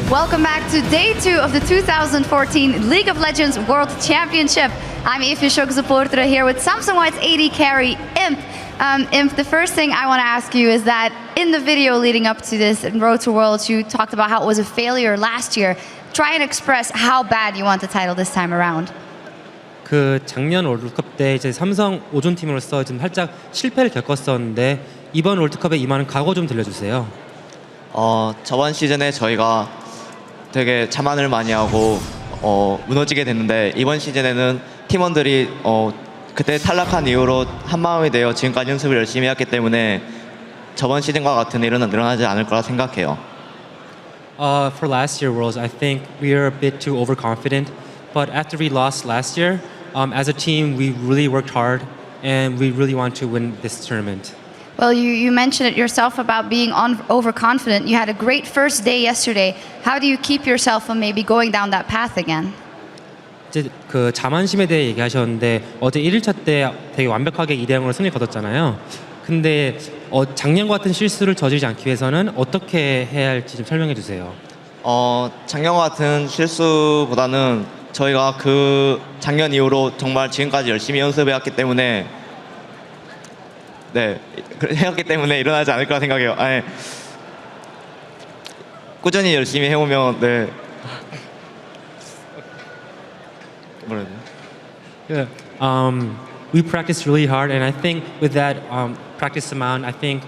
Welcome back to day 2 of the 2014 League of Legends World Championship. I'm Ify Shogzaportra here with Samsung White's AD carry, Imp. Imp, the first thing I want to ask you is that in the video leading up to this in Road to Worlds, you talked about how it was a failure last year. Try and express how bad you want the title this time around. 그 작년 월드컵 때 이제 삼성 5존 팀으로서 좀 살짝 실패를 겪었었는데 이번 월드컵에 임하는 각오 좀 들려주세요. 저번 시즌에 저희가 되게 자만을 많이 하고 무너지게 됐는데 이번 시즌에는 팀원들이 그때 탈락한 이후로 한마음이 되어 지금까지 연습을 열심히 했기 때문에 저번 시즌과 같은 일은 일어나지 않을 거라 생각해요. For last year Worlds, I think we are a bit too overconfident. But after we lost last year, as a team, we really worked hard and we really want to win this tournament. Well, you mentioned it yourself about being overconfident. You had a great first day yesterday. How do you keep yourself from maybe going down that path again? 이제 그 자만심에 대해 얘기하셨는데 어제 1일차 때 되게 완벽하게 2대0으로 승리 거뒀잖아요. 근데 작년과 같은 실수를 저지르지 않기 위해서는 어떻게 해야 할지 좀 설명해 주세요. 작년과 같은 실수보다는 저희가 그 작년 이후로 정말 지금까지 열심히 연습해왔기 때문에 해왔기 때문에 일어나지 않을 거라 생각해요. 꾸준히 열심히 해오면 뭐라 해야 Yeah. We practiced really hard, and I think with that practice amount, I think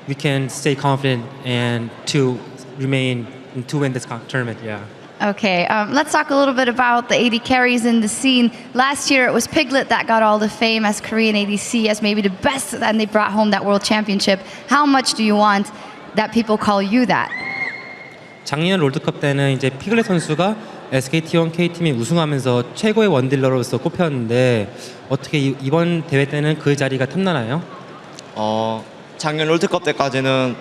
we can stay confident and to remain to win this tournament. Yeah. Okay, let's talk a little bit about the AD carries in the scene. Last year it was Piglet that got all the fame as Korean ADC, as maybe the best, and they brought home that world championship. How much do you want that people call you that? 작년 롤드컵 때는 이제 피글렛 선수가 SKT1 K팀이 우승하면서 최고의 원딜러로서 꼽혔는데 어떻게 이번 대회 때는 그 자리가 탐나나요? 작년 롤드컵 때까지는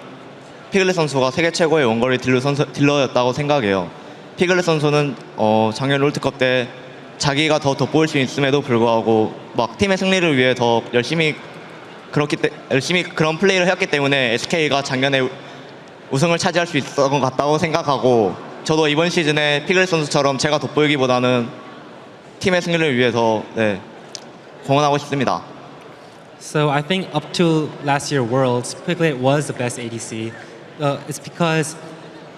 피글렛 선수가 세계 최고의 원거리 딜러였다고 생각해요. 피글렛 선수는 작년 롤드컵 때 자기가 더 돋보일 수 있음에도 불구하고 막 팀의 승리를 위해 더 열심히 그런 플레이를 했기 때문에 SK가 작년에 우승을 차지할 수 있었던 것 같다고 생각하고 저도 이번 시즌에 피글렛 선수처럼 제가 돋보이기보다는 팀의 승리를 위해서 공헌하고 싶습니다. So I think up to last year Worlds, Piglet was the best ADC. It's because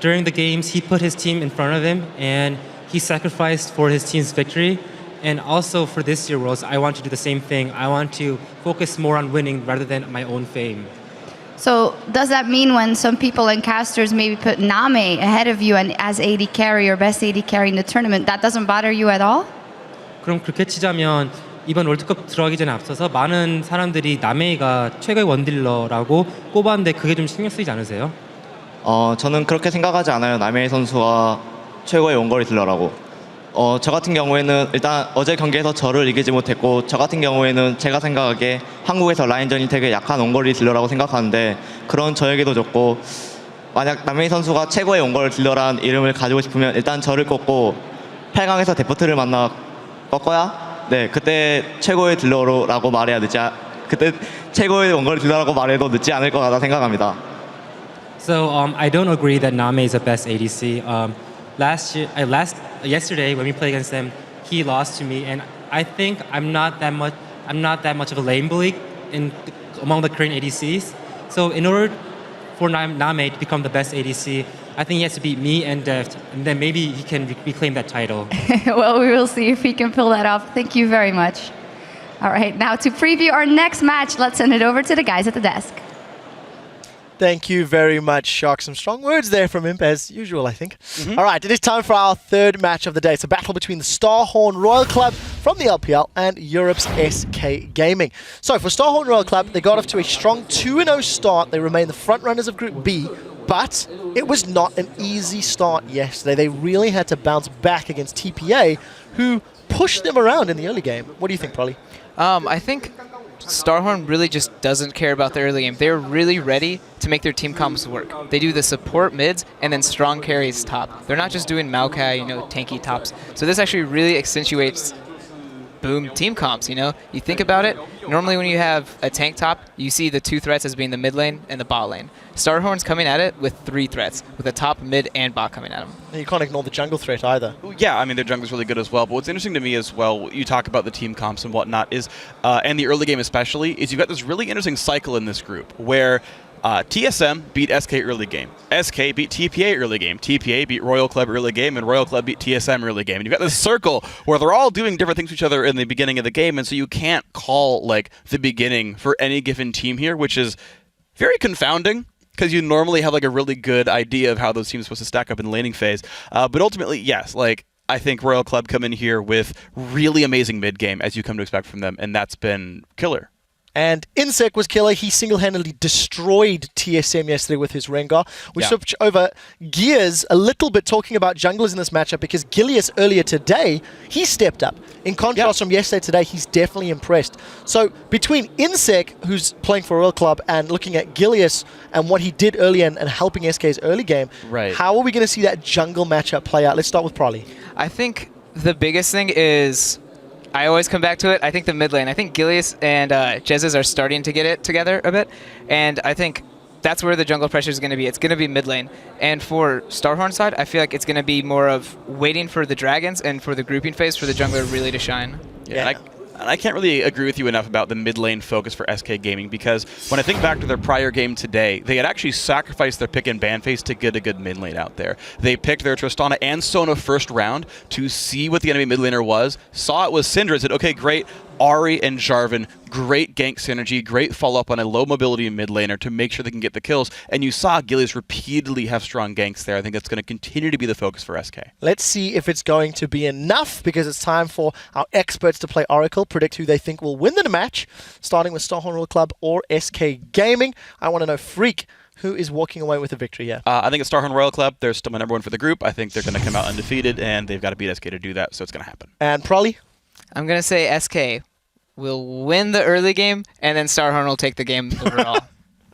during the games he put his team in front of him and he sacrificed for his team's victory. And also for this year Worlds, I want to do the same thing. I want to focus more on winning rather than my own fame. So does that mean when some people and casters maybe put Name ahead of you and as AD carry or best AD carry in the tournament, that doesn't bother you at all? 그럼 그렇게 치자면 이번 월드컵 들어가기 전에 앞서서 많은 사람들이 나메이가 최고의 원딜러라고 꼽았는데 그게 좀 신경 쓰이지 않으세요? 저는 그렇게 생각하지 않아요. 나메이 선수가 최고의 원거리 딜러라고. 저 같은 경우에는 일단 어제 경기에서 저를 이기지 못했고 저 같은 경우에는 제가 생각하기에 한국에서 라인전이 되게 약한 원거리 딜러라고 생각하는데 그런 저에게도 좋고 만약 나메이 선수가 최고의 원거리 딜러란 이름을 가지고 싶으면 일단 저를 꺾고 8강에서 데프트를 만나 꺾어야 그때 최고의 딜러라고 말해야 그때 최고의 원거리 딜러라고 말해도 늦지 않을 것 같다 생각합니다. So I don't agree that Name is the best ADC. Yesterday when we played against them, he lost to me, and I think I'm not that much of a lane bully among the Korean ADCs. So in order for Name to become the best ADC, I think he has to beat me and Deft, and then maybe he can reclaim that title. Well, we will see if he can pull that off. Thank you very much. All right, now to preview our next match, let's send it over to the guys at the desk. Thank you very much, Shock. Some strong words there from Imp, as usual, I think. All right, it is time for our third match of the day. It's a battle between the Starhorn Royal Club from the LPL and Europe's SK Gaming. So for Starhorn Royal Club, they got off to a strong 2-0 start. They remain the front runners of Group B, but it was not an easy start yesterday. They really had to bounce back against TPA, who pushed them around in the early game. What do you think, Prolly? I think Starhorn really just doesn't care about the early game. They're really ready to make their team combos work. They do the support mids and then strong carries top. They're not just doing Maokai, tanky tops. So this actually really accentuates boom team comps, you know? You think about it, normally when you have a tank top, you see the 2 threats as being the mid lane and the bot lane. Starhorn's coming at it with 3 threats, with the top, mid, and bot coming at him. And you can't ignore the jungle threat either. Yeah, I mean, their jungle's really good as well. But what's interesting to me as well, you talk about the team comps and whatnot, is, and the early game especially, is you've got this really interesting cycle in this group where TSM beat SK early game, SK beat TPA early game, TPA beat Royal Club early game, and Royal Club beat TSM early game. And you've got this circle where they're all doing different things to each other in the beginning of the game, and so you can't call like the beginning for any given team here, which is very confounding, because you normally have like a really good idea of how those teams are supposed to stack up in the laning phase. But ultimately, yes, like I think Royal Club come in here with really amazing mid game, as you come to expect from them, and that's been killer. And Insec was killer. He single-handedly destroyed TSM yesterday with his Rengar. We switched over gears a little bit talking about junglers in this matchup because Gilius earlier today, he stepped up. In contrast from yesterday today, he's definitely impressed. So between Insec, who's playing for Royal Club, and looking at Gilius and what he did earlier and helping SK's early game, how are we going to see that jungle matchup play out? Let's start with Prolly. I think the biggest thing is, I always come back to it, I think the mid lane. I think Gilius and Jezz are starting to get it together a bit, and I think that's where the jungle pressure is going to be. It's going to be mid lane. And for Starhorn's side, I feel like it's going to be more of waiting for the dragons and for the grouping phase for the jungler really to shine. Yeah. And I can't really agree with you enough about the mid lane focus for SK Gaming, because when I think back to their prior game today, they had actually sacrificed their pick and ban phase to get a good mid lane out there. They picked their Tristana and Sona first round to see what the enemy mid laner was, saw it was Syndra, said, okay, great, Ahri and Jarvan, great gank synergy, great follow-up on a low mobility mid laner to make sure they can get the kills, and you saw Gilius repeatedly have strong ganks there. I think that's going to continue to be the focus for SK. Let's see if it's going to be enough, because it's time for our experts to play Oracle, predict who they think will win the match, starting with Starhorn Royal Club or SK Gaming. I want to know, Freak, who is walking away with a victory here? I think it's Starhorn Royal Club. They're still my number 1 for the group. I think they're going to come out undefeated, and they've got to beat SK to do that, so it's going to happen. And Prolly? I'm going to say SK will win the early game, and then Starhorn will take the game overall.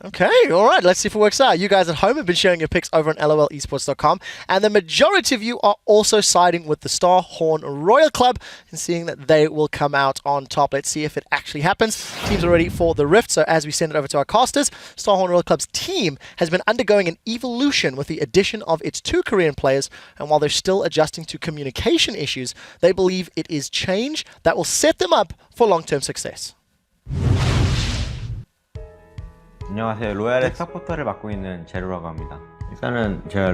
Okay, all right, let's see if it works out. You guys at home have been sharing your picks over on lolesports.com, and the majority of you are also siding with the Starhorn Royal Club and seeing that they will come out on top. Let's see if it actually happens. Teams are ready for the Rift, so as we send it over to our casters, Starhorn Royal Club's team has been undergoing an evolution with the addition of its 2 Korean players, and while they're still adjusting to communication issues, they believe it is change that will set them up for long-term success. 안녕하세요. 로얄의 서포터를 맡고 있는 제로라고 합니다. 일단은 제가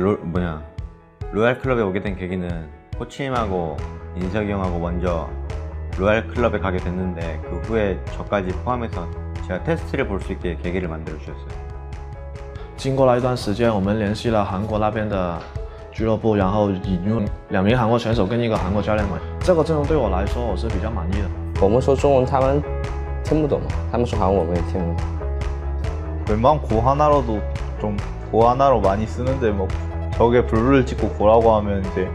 로얄 클럽에 오게 된 계기는 코치님하고 인석이 형하고 먼저 로얄 클럽에 가게 됐는데 그 후에 저까지 포함해서 제가 테스트를 볼 수 있게 계기를 만들어 주셨어요. 经过了一段时间，我们联系了韩国那边的俱乐部，然后引入2名韩国选手跟1个韩国教练嘛。这个阵容对我来说我是比较满意的。我们说中文他们听不懂，他们说韩文我们也听不懂。 웬만하면 고 하나로도 좀 고 하나로 많이 쓰는데 뭐 적에 블루를 찍고 고라고 하면 이제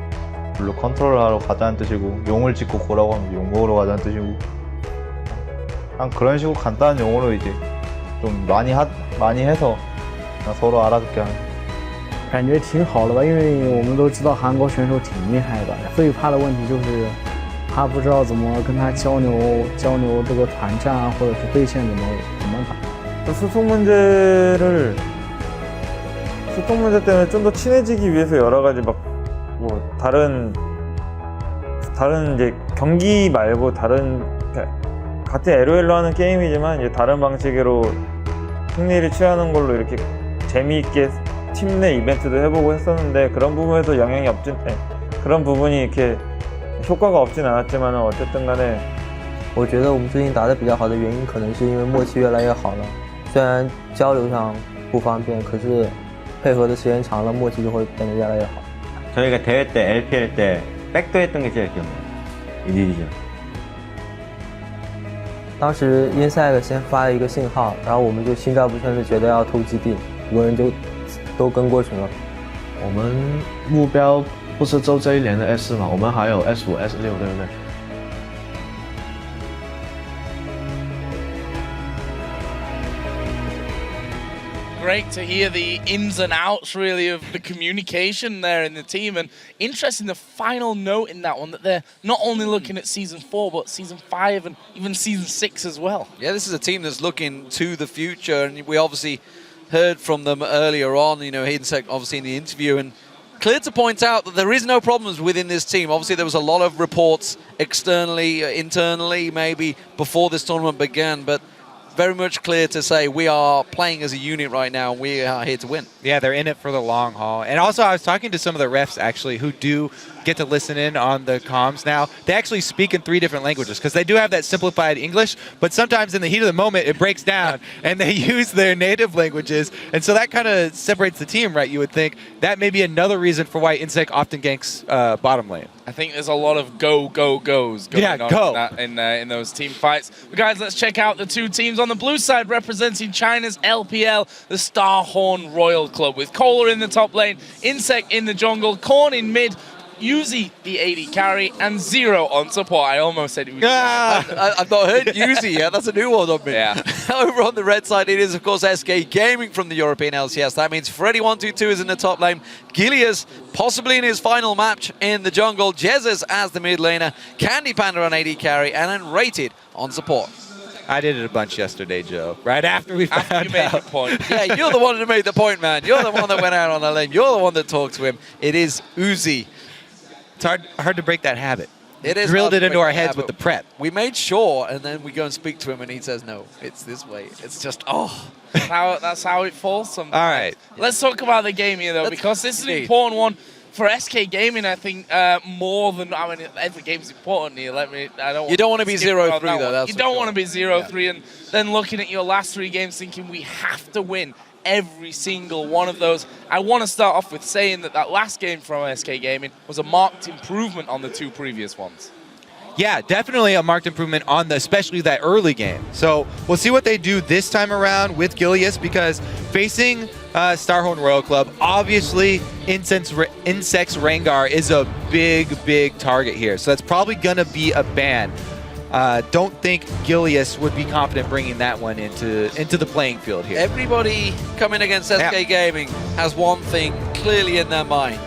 블루 컨트롤 하러 가자는 뜻이고 용을 찍고 고라고 하면 용 먹으러 가자는 뜻이고 그냥 그런 식으로 간단한 용어로 이제 좀 많이 해서 그냥 서로 알아듣게 하는 感觉挺好的吧，因为我们都知道韩国选手挺厉害的，最怕的问题就是他不知道怎么跟他交流这个团战啊，或者是对线怎么打。 소통 문제 때문에 좀 더 친해지기 위해서 여러 가지 막 뭐 다른 이제 경기 말고 다른 같은 LOL로 하는 게임이지만 이제 다른 방식으로 승리를 취하는 걸로 이렇게 재미있게 팀 내 이벤트도 해보고 했었는데 그런 부분에서 영향이 그런 부분이 이렇게 효과가 없진 않았지만 어쨌든 간에 我觉得我们最近打得比较好的原因，可能是因为默契越来越好了。虽然交流上不方便，可是配合的时间长了，默契就会变得越来越好。 저희가 대회 때 LPL 때 백도 했던 게 제일 기억나요. 이 디비전. 当时因赛克先发了一个信号，然后我们就心照不宣的觉得要偷基地，很多人就都跟过去了。我们目标不是就这一年的 S4嘛，我们还有 S5、S6， 对不对？ Great. great to hear the ins and outs, really, of the communication there in the team. And interesting, the final note in that one, that they're not only looking at Season 4, but Season 5 and even Season 6 as well. Yeah, this is a team that's looking to the future, and we obviously heard from them earlier on, Hayden obviously in the interview, and clear to point out that there is no problems within this team. Obviously, there was a lot of reports externally, internally, maybe before this tournament began, but very much clear to say we are playing as a unit right now, and we are here to win. Yeah, they're in it for the long haul. And also, I was talking to some of the refs, actually, who do get to listen in on the comms now. They actually speak in 3 different languages, because they do have that simplified English, but sometimes in the heat of the moment, it breaks down, and they use their native languages. And so that kind of separates the team, right? You would think that may be another reason for why Insec often ganks bottom lane. I think there's a lot of goes going on in those team fights. But guys, let's check out the 2 teams on the blue side representing China's LPL, the Starhorn Royal Club, with Kohler in the top lane, Insec in the jungle, Korn in mid, Yuzi the AD carry, and Zero on support. I almost said Uzi. I've not heard Yuzi yet. That's a new one on me. Yeah. Over on the red side, it is, of course, SK Gaming from the European LCS. That means Freddy122 is in the top lane, Gilius possibly in his final match in the jungle, Jesus as the mid laner, Candy Panda on AD carry, and then Rated on support. I did it a bunch yesterday, Joe. Right after we found you made out. the point. Yeah, you're the one who made the point, man. You're the one that went out on the lane. You're the one that talked to him. It is Uzi. It's hard to break that habit. It is drilled hard it to into break our that heads habit. with the prep. We made sure, and then we go and speak to him, and he says, no, it's this way. It's just, That's how it falls sometimes. All right. Let's talk about the game here, though, because this is an important one for SK Gaming, I think, more than, every game's important here. You don't want to be 0-3, though. You don't want to be 0-3, and then looking at your last 3 games thinking we have to win every single one of those. I want to start off with saying that last game from SK Gaming was a marked improvement on the 2 previous ones. Yeah, definitely a marked improvement on especially that early game. So we'll see what they do this time around with Gilius, because facing Starhorn Royal Club, obviously Insect's Rengar is a big target here. So that's probably going to be a ban. Don't think Gilius would be confident bringing that one into the playing field here. Everybody coming against SK Gaming has one thing clearly in their mind.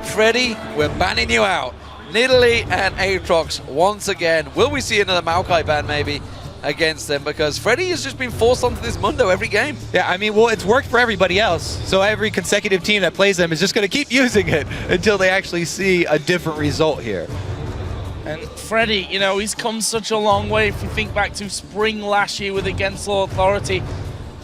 Freddy, we're banning you out. Nidalee and Aatrox once again. Will we see another Maokai ban maybe against them? Because Freddy has just been forced onto this Mundo every game. Yeah, I mean, well, it's worked for everybody else. So every consecutive team that plays them is just going to keep using it until they actually see a different result here. And Freddy, he's come such a long way. If you think back to spring last year with Against All Authority,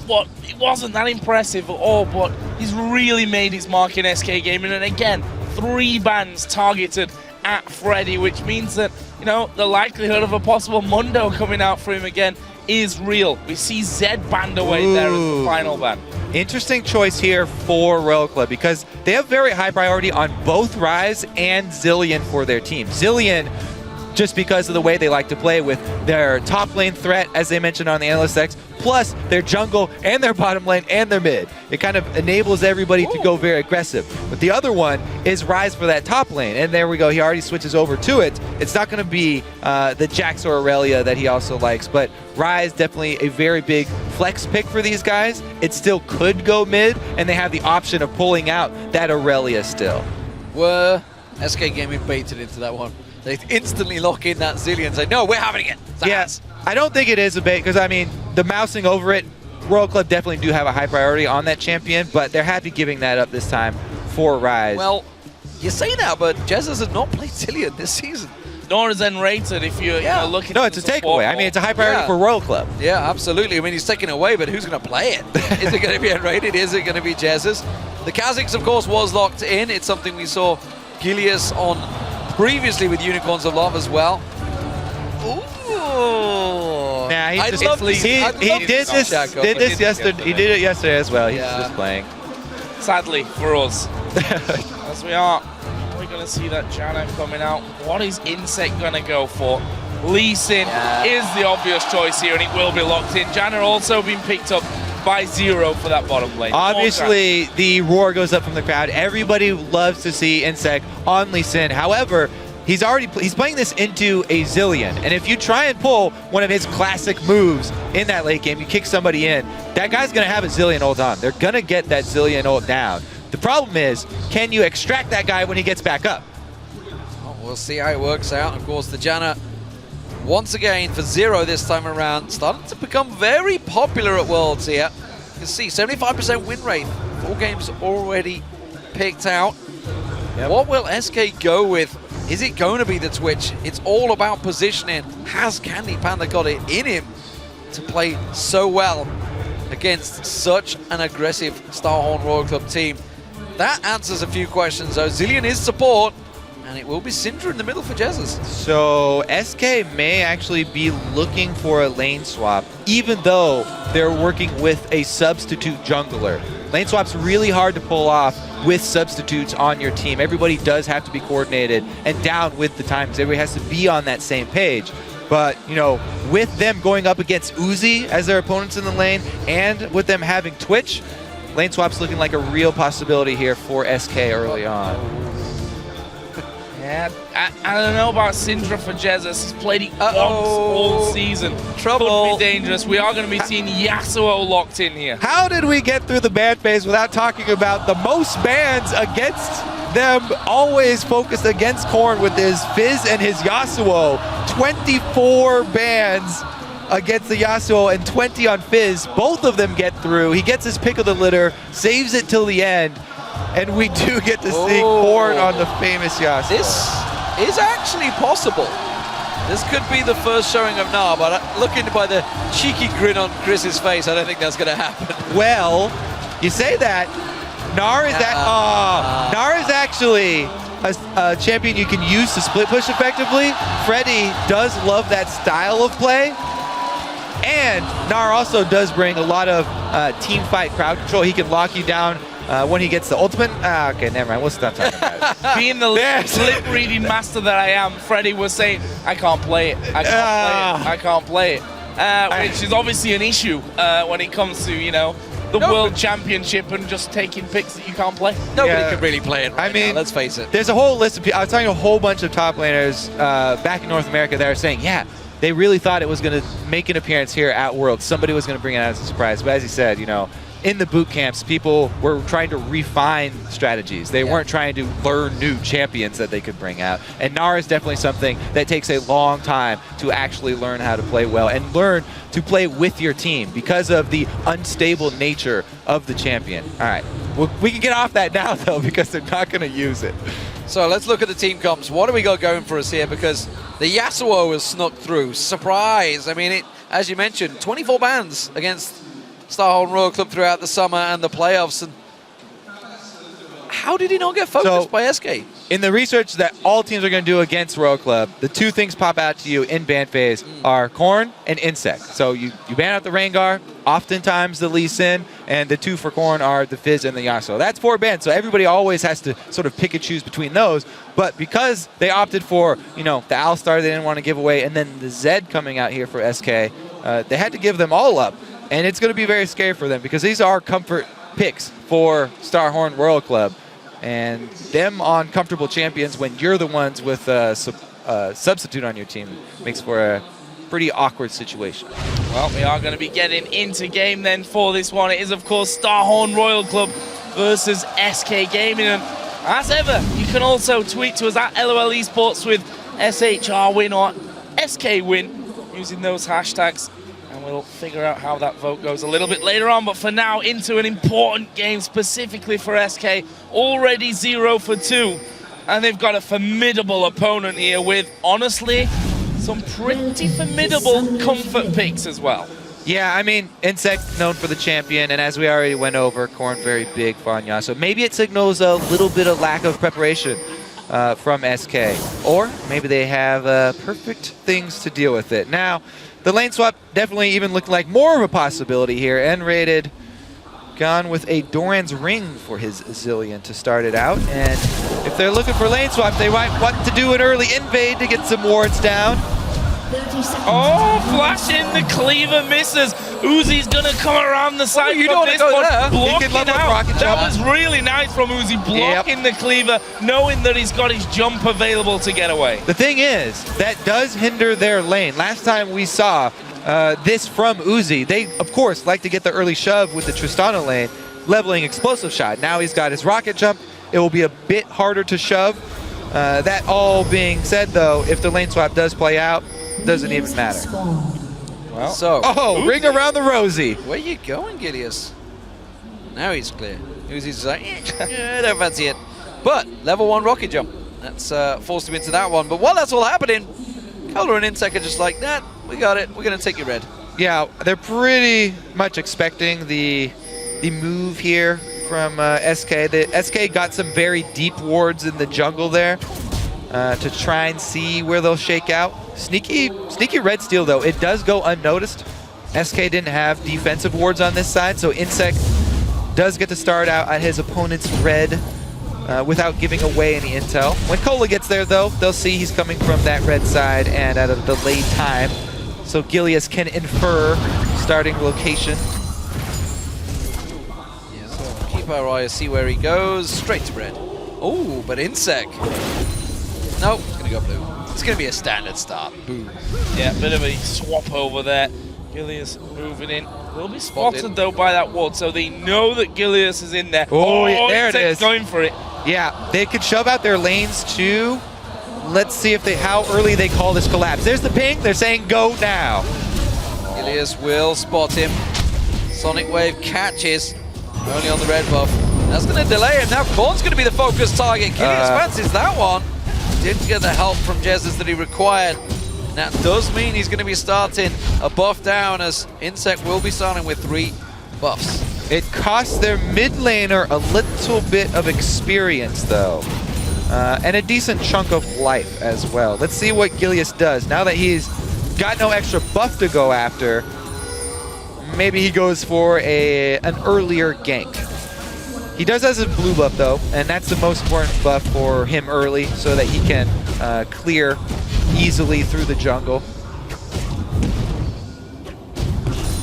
it wasn't that impressive at all, but he's really made his mark in SK Gaming. And again, 3 bans targeted at Freddy, which means that, the likelihood of a possible Mundo coming out for him again is real. We see Zed banned away there as the final ban. Interesting choice here for Royal Club, because they have very high priority on both Ryze and Zilean for their team. Zilean, just because of the way they like to play with their top lane threat, as they mentioned on the Analyst X, plus their jungle and their bottom lane and their mid. It kind of enables everybody to go very aggressive. But the other one is Ryze for that top lane. And there we go. He already switches over to it. It's not going to be the Jax or Aurelia that he also likes, but Ryze definitely a very big flex pick for these guys. It still could go mid, and they have the option of pulling out that Aurelia still. Were SK Gaming baited into that one? They instantly lock in that Zilean and say, no, we're having it. Yes, I don't think it is a bait, because, I mean, the mousing over it, Royal Club definitely do have a high priority on that champion, but they're happy giving that up this time for Ryze. Well, you say that, but Jesus has not played Zilean this season. Nor is Rated if you're looking. No, it's a takeaway. I mean, it's a high priority for Royal Club. Yeah, absolutely. I mean, he's taken away, but who's going to play it? Is it going to be Unrated? Is it going to be Jesus? The Kha'Zix, of course, was locked in. It's something we saw Gilius on previously with Unicorns of Love as well. Ooh. Nah, he did this yesterday. He did it yesterday as well. He's just playing. Sadly for us, as we are going to see that Janna coming out. What is Insect going to go for? Lee Sin is the obvious choice here, and it will be locked in. Janna also been picked up by Zero for that bottom lane. Obviously, the roar goes up from the crowd. Everybody loves to see Insect on Lee Sin. However, he's playing this into a Zilean, and if you try and pull one of his classic moves in that late game, you kick somebody in, that guy's gonna have a Zilean ult on. They're gonna get that Zilean ult down. The problem is, can you extract that guy when he gets back up? Well, we'll see how it works out. Of course, the Janna, once again, for 0 this time around, starting to become very popular at Worlds here. You can see 75% win rate, 4 games already picked out. Yep. What will SK go with? Is it going to be the Twitch? It's all about positioning. Has Candy Panda got it in him to play so well against such an aggressive Starhorn Royal Club team? That answers a few questions though. Zilean is support, and it will be Syndra in the middle for Jesus. So SK may actually be looking for a lane swap, even though they're working with a substitute jungler. Lane swap's really hard to pull off with substitutes on your team. Everybody does have to be coordinated and down with the times. Everybody has to be on that same page. But, you know, with them going up against Uzi as their opponents in the lane, and with them having Twitch, lane swap's looking like a real possibility here for SK early on. Yeah, I don't know about Syndra for Jesus. He's played it once all season. Trouble. Could be dangerous. We are going to be seeing Yasuo locked in here. How did we get through the ban phase without talking about the most bans against them, always focused against Korn with his Fizz and his Yasuo? 24 bans against the Yasuo and 20 on Fizz. Both of them get through. He gets his pick of the litter, saves it till the end, and we do get to see Korn on the famous Yasuo. This is actually possible. This could be the first showing of Gnar, but looking by the cheeky grin on Chris's face, I don't think that's going to happen. Well, you say that. Gnar is actually a champion you can use to split push effectively. Freddy does love that style of play. And Gnar also does bring a lot of team fight crowd control. He can lock you down when he gets the ultimate. Okay, never mind. We'll stop talking about it. Being the lip reading master that I am, Freddy was saying, I can't play it. I can't play it. I can't play it. Which is obviously an issue when it comes to, you know, the World Championship and just taking picks that you can't play. Nobody can really play it right now, let's face it. There's a whole list of people. I was talking to a whole bunch of top laners back in North America that are saying, yeah, they really thought it was going to make an appearance here at Worlds. Somebody was going to bring it out as a surprise. But as he said, you know, in the boot camps, people were trying to refine strategies. They weren't trying to learn new champions that they could bring out. And Gnar is definitely something that takes a long time to actually learn how to play well and learn to play with your team because of the unstable nature of the champion. All right, well, we can get off that now, though, because they're not going to use it. So let's look at the team comps. What do we got going for us here? Because the Yasuo has snuck through. Surprise! I mean, as you mentioned, 24 bans against Starhorn Royal Club throughout the summer and the playoffs. And how did he not get focused by SK? In the research that all teams are going to do against Royal Club, the two things pop out to you in ban phase are Korn and Insect. So you ban out the Rengar, oftentimes the Lee Sin, and the two for Korn are the Fizz and the Yasuo. That's 4 bans, so everybody always has to sort of pick and choose between those. But because they opted for, you know, the Alistar they didn't want to give away, and then the Zed coming out here for SK, they had to give them all up. And it's going to be very scary for them because these are comfort picks for Starhorn Royal Club. And them on comfortable champions when you're the ones with a substitute on your team makes for a pretty awkward situation. Well, we are going to be getting into game then for this one. It is, of course, Starhorn Royal Club versus SK Gaming. And as ever, you can also tweet to us at LOL Esports with SHR win or SK win using those hashtags. And we'll figure out how that vote goes a little bit later on. But for now, into an important game specifically for SK. Already 0 for 2. And they've got a formidable opponent here with, honestly, some pretty formidable comfort picks as well. Yeah, I mean, Insect known for the champion, and as we already went over, Korn very big for Anya. So maybe it signals a little bit of lack of preparation from SK. Or maybe they have perfect things to deal with it. Now, the lane swap definitely even looked like more of a possibility here. N-rated gone with a Doran's Ring for his Zilean to start it out. And if they're looking for lane swap, they might want to do an early invade to get some wards down. Oh, flash in, the cleaver misses, Uzi's gonna come around the side. you from don't wanna this go one, there. blocking He can level up out. rocket That jump. was really nice from Uzi, blocking the cleaver, knowing that he's got his jump available to get away. The thing is, that does hinder their lane. Last time we saw this from Uzi, they, of course, like to get the early shove with the Tristana lane, leveling explosive shot. Now he's got his rocket jump. It will be a bit harder to shove. That all being said, though, if the lane swap does play out, doesn't even matter. Well, So, Oh, ring around the rosy. where you going, Gilius? Now he's clear. Uzi's like, I don't fancy it. But level 1 rocket jump. That's forced him into that one. But while that's all happening, Cola and Insec are just like, nah, we got it. We're going to take your red. Yeah, they're pretty much expecting the move here from SK. The SK got some very deep wards in the jungle there to try and see where they'll shake out. Sneaky red steal, though. It does go unnoticed. SK didn't have defensive wards on this side, so Insec does get to start out at his opponent's red without giving away any intel. When Cola gets there, though, they'll see he's coming from that red side and at a delayed time, so Gilius can infer starting location. Yeah, so keep our eye, see where he goes. Straight to red. Oh, but Insec. Nope, it's going to go blue. It's going to be a standard start. Boom. Yeah, bit of a swap over there. Gilius moving in. Will be spotted though by that ward, so they know that Gilius is in there. Oh, yeah, there it is. Going for it. Yeah, they could shove out their lanes too. Let's see if how early they call this collapse. There's the ping. They're saying go now. Gilius will spot him. Sonic Wave catches. Only on the red buff. That's going to delay him. Now Korn's going to be the focus target. Gilius fancies that one. Didn't get the help from Jesus that he required. And that does mean he's going to be starting a buff down, as Insec will be starting with 3 buffs. It costs their mid laner a little bit of experience, though. And a decent chunk of life as well. Let's see what Gilius does. Now that he's got no extra buff to go after, maybe he goes for an earlier gank. He does have a blue buff, though, and that's the most important buff for him early so that he can clear easily through the jungle.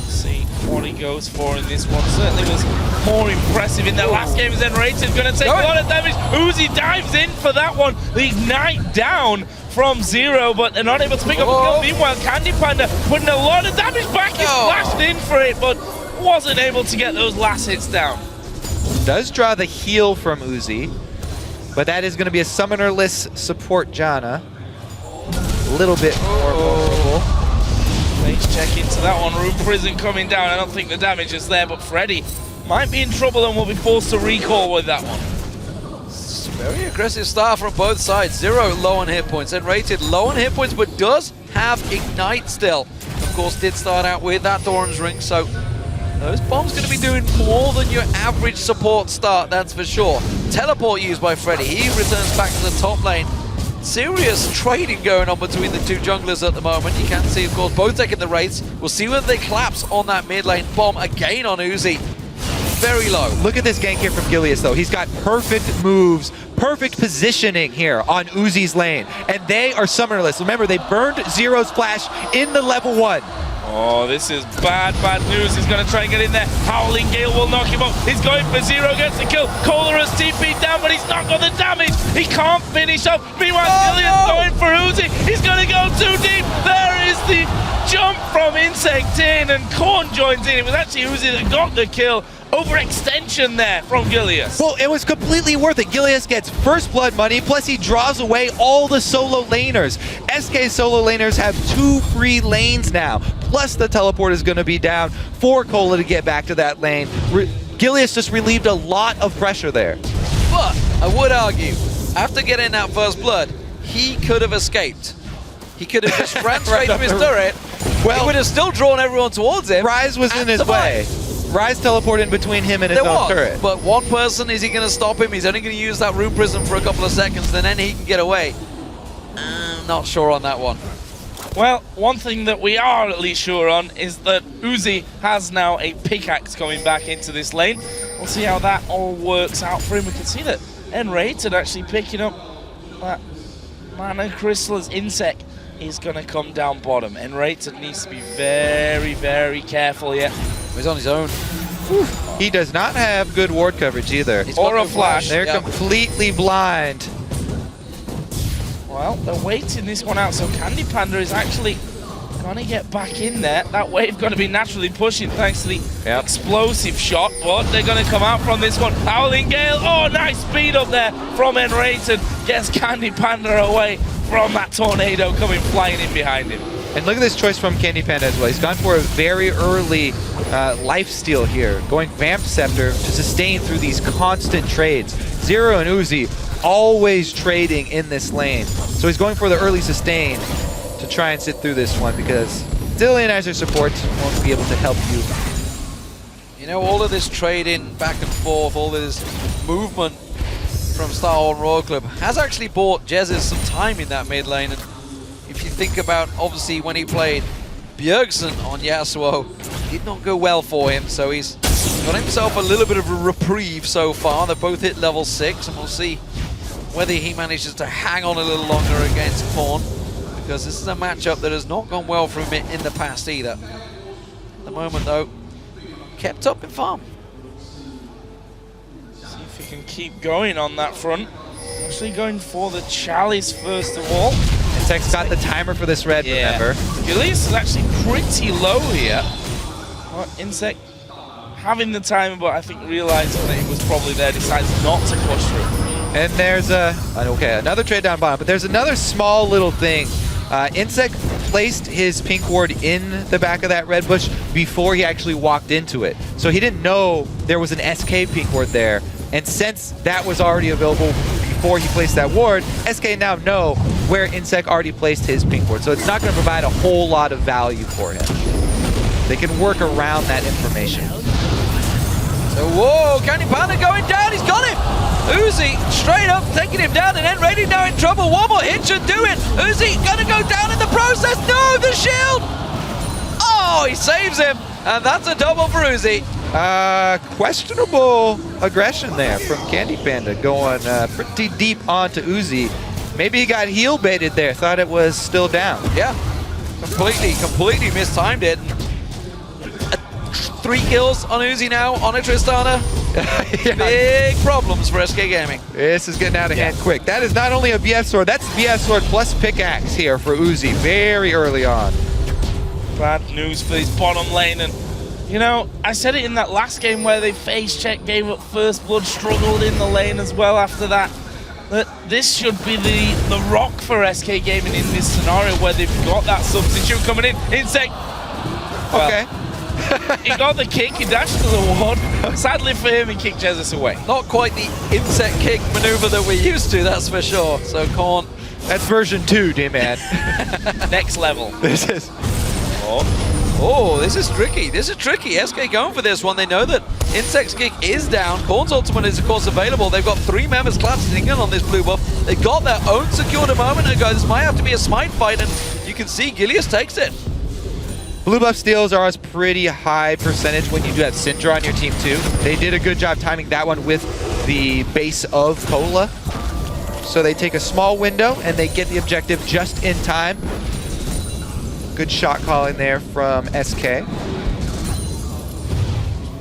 See what he goes for in this one. Certainly was more impressive in that last game. Then Rated going to take a lot of damage. Uzi dives in for that one. The ignite down from 0, but they're not able to pick up the kill. Meanwhile, Candy Panda putting a lot of damage back. He flashed in for it, but wasn't able to get those last hits down. Does draw the heal from Uzi, but that is going to be a summonerless support Janna. A little bit more vulnerable. Let's check into that one. Rune Prison coming down. I don't think the damage is there, but Freddy might be in trouble and will be forced to recall with that one. Very aggressive start from both sides. 0 low on hit points, and Rated low on hit points, but does have Ignite still. Of course, did start out with that Doran's Ring, so those bombs going to be doing more than your average support start, that's for sure. Teleport used by Freddy. He returns back to the top lane. Serious trading going on between the two junglers at the moment. You can see, of course, both taking the rates. We'll see whether they collapse on that mid lane. Bomb again on Uzi. Very low. Look at this gank here from Gilius, though. He's got perfect moves, perfect positioning here on Uzi's lane. And they are summonerless. Remember, they burned Zero's flash in the level 1. Oh, this is bad news. He's going to try and get in there. Howling Gale will knock him off. He's going for 0, gets the kill. Cola has TP'd down, but he's not got the damage. He can't finish up. Meanwhile, Gillian's going for Uzi. He's going to go too deep. There is the jump from Insect in, and Korn joins in. It was actually Uzi that got the kill. Overextension there from Gilius. Well, it was completely worth it. Gilius gets first blood money, plus he draws away all the solo laners. SK solo laners have 2 free lanes now, plus the teleport is going to be down for Cola to get back to that lane. Gilius just relieved a lot of pressure there. But I would argue, after getting that first blood, he could have escaped. He could have just ran straight to his turret. Well, he would have still drawn everyone towards him. Rise was in his way. Rise teleported in between him and his own turret. But one person, is he going to stop him? He's only going to use that Rune Prism for a couple of seconds, and then he can get away. Not sure on that one. Well, one thing that we are at least sure on is that Uzi has now a pickaxe coming back into this lane. We'll see how that all works out for him. We can see that Enrated actually picking up that Mana Crystal as Insect is going to come down bottom. And Rayton needs to be very, very careful here. He's on his own. He does not have good ward coverage either. Or a flash. They're Yeah. completely blind. Well, they're waiting this one out, so Candy Panda is actually going to get back in there. That wave going to be naturally pushing thanks to the explosive shot, but they're going to come out from this one. Howling Gale, oh, nice speed up there from Enrayton. Gets Candy Panda away from that tornado coming flying in behind him. And look at this choice from Candy Panda as well. He's gone for a very early lifesteal here, going Vamp Scepter to sustain through these constant trades. Zero and Uzi always trading in this lane. So he's going for the early sustain to try and sit through this one because Zillion as your support won't be able to help you. You know, all of this trading back and forth, all of this movement from Starhorn Royal Club has actually bought Jesus some time in that mid lane. And if you think about, obviously, when he played Bjergsen on Yasuo, it did not go well for him. So he's got himself a little bit of a reprieve so far. They both hit level 6, and we'll see whether he manages to hang on a little longer against Korn, because this is a matchup that has not gone well for him in the past either. At the moment, though, kept up in farm. See if he can keep going on that front. Actually going for the Chalice first of all. Insect's got the timer for this red, remember? Gilius is actually pretty low here. Well, Insect having the timer, but I think realizing that he was probably there, decides not to push through. And there's another trade down bottom, but there's another small little thing. Insect placed his pink ward in the back of that red bush before he actually walked into it. So he didn't know there was an SK pink ward there. And since that was already available before he placed that ward, SK now know where Insect already placed his pink ward. So it's not going to provide a whole lot of value for him. They can work around that information. So, whoa, Candy Panda going down, he's got him! Uzi straight up taking him down, and Enrayton now in trouble. One more hit should do it. Uzi gonna go down in the process. No, the shield! Oh, he saves him, and that's a double for Uzi. Questionable aggression there from Candy Panda, going pretty deep onto Uzi. Maybe he got heel baited there, thought it was still down. Yeah, completely mistimed it. 3 kills on Uzi now, on a Tristana. Yeah. Big problems for SK Gaming. This is getting out of hand quick. That is not only a BF sword, that's BF sword plus pickaxe here for Uzi very early on. Bad news for his bottom lane. And, you know, I said it in that last game where they face check, gave up first blood, struggled in the lane as well after that. But this should be the rock for SK Gaming in this scenario where they've got that substitute coming in. Insect. Well, okay. He got the kick, he dashed to the ward. Sadly for him, he kicked Jesus away. Not quite the insect kick maneuver that we're used to, that's for sure. So Korn. That's version 2, D-Man. Next level. This is... Oh, this is tricky. This is tricky. SK going for this one. They know that Insect's kick is down. Korn's ultimate is, of course, available. They've got 3 members collapsing in on this blue buff. They got their own secured a moment ago. This might have to be a smite fight, and you can see Gilius takes it. Blue buff steals are a pretty high percentage when you do have Syndra on your team too. They did a good job timing that one with the base of Cola. So they take a small window and they get the objective just in time. Good shot calling there from SK.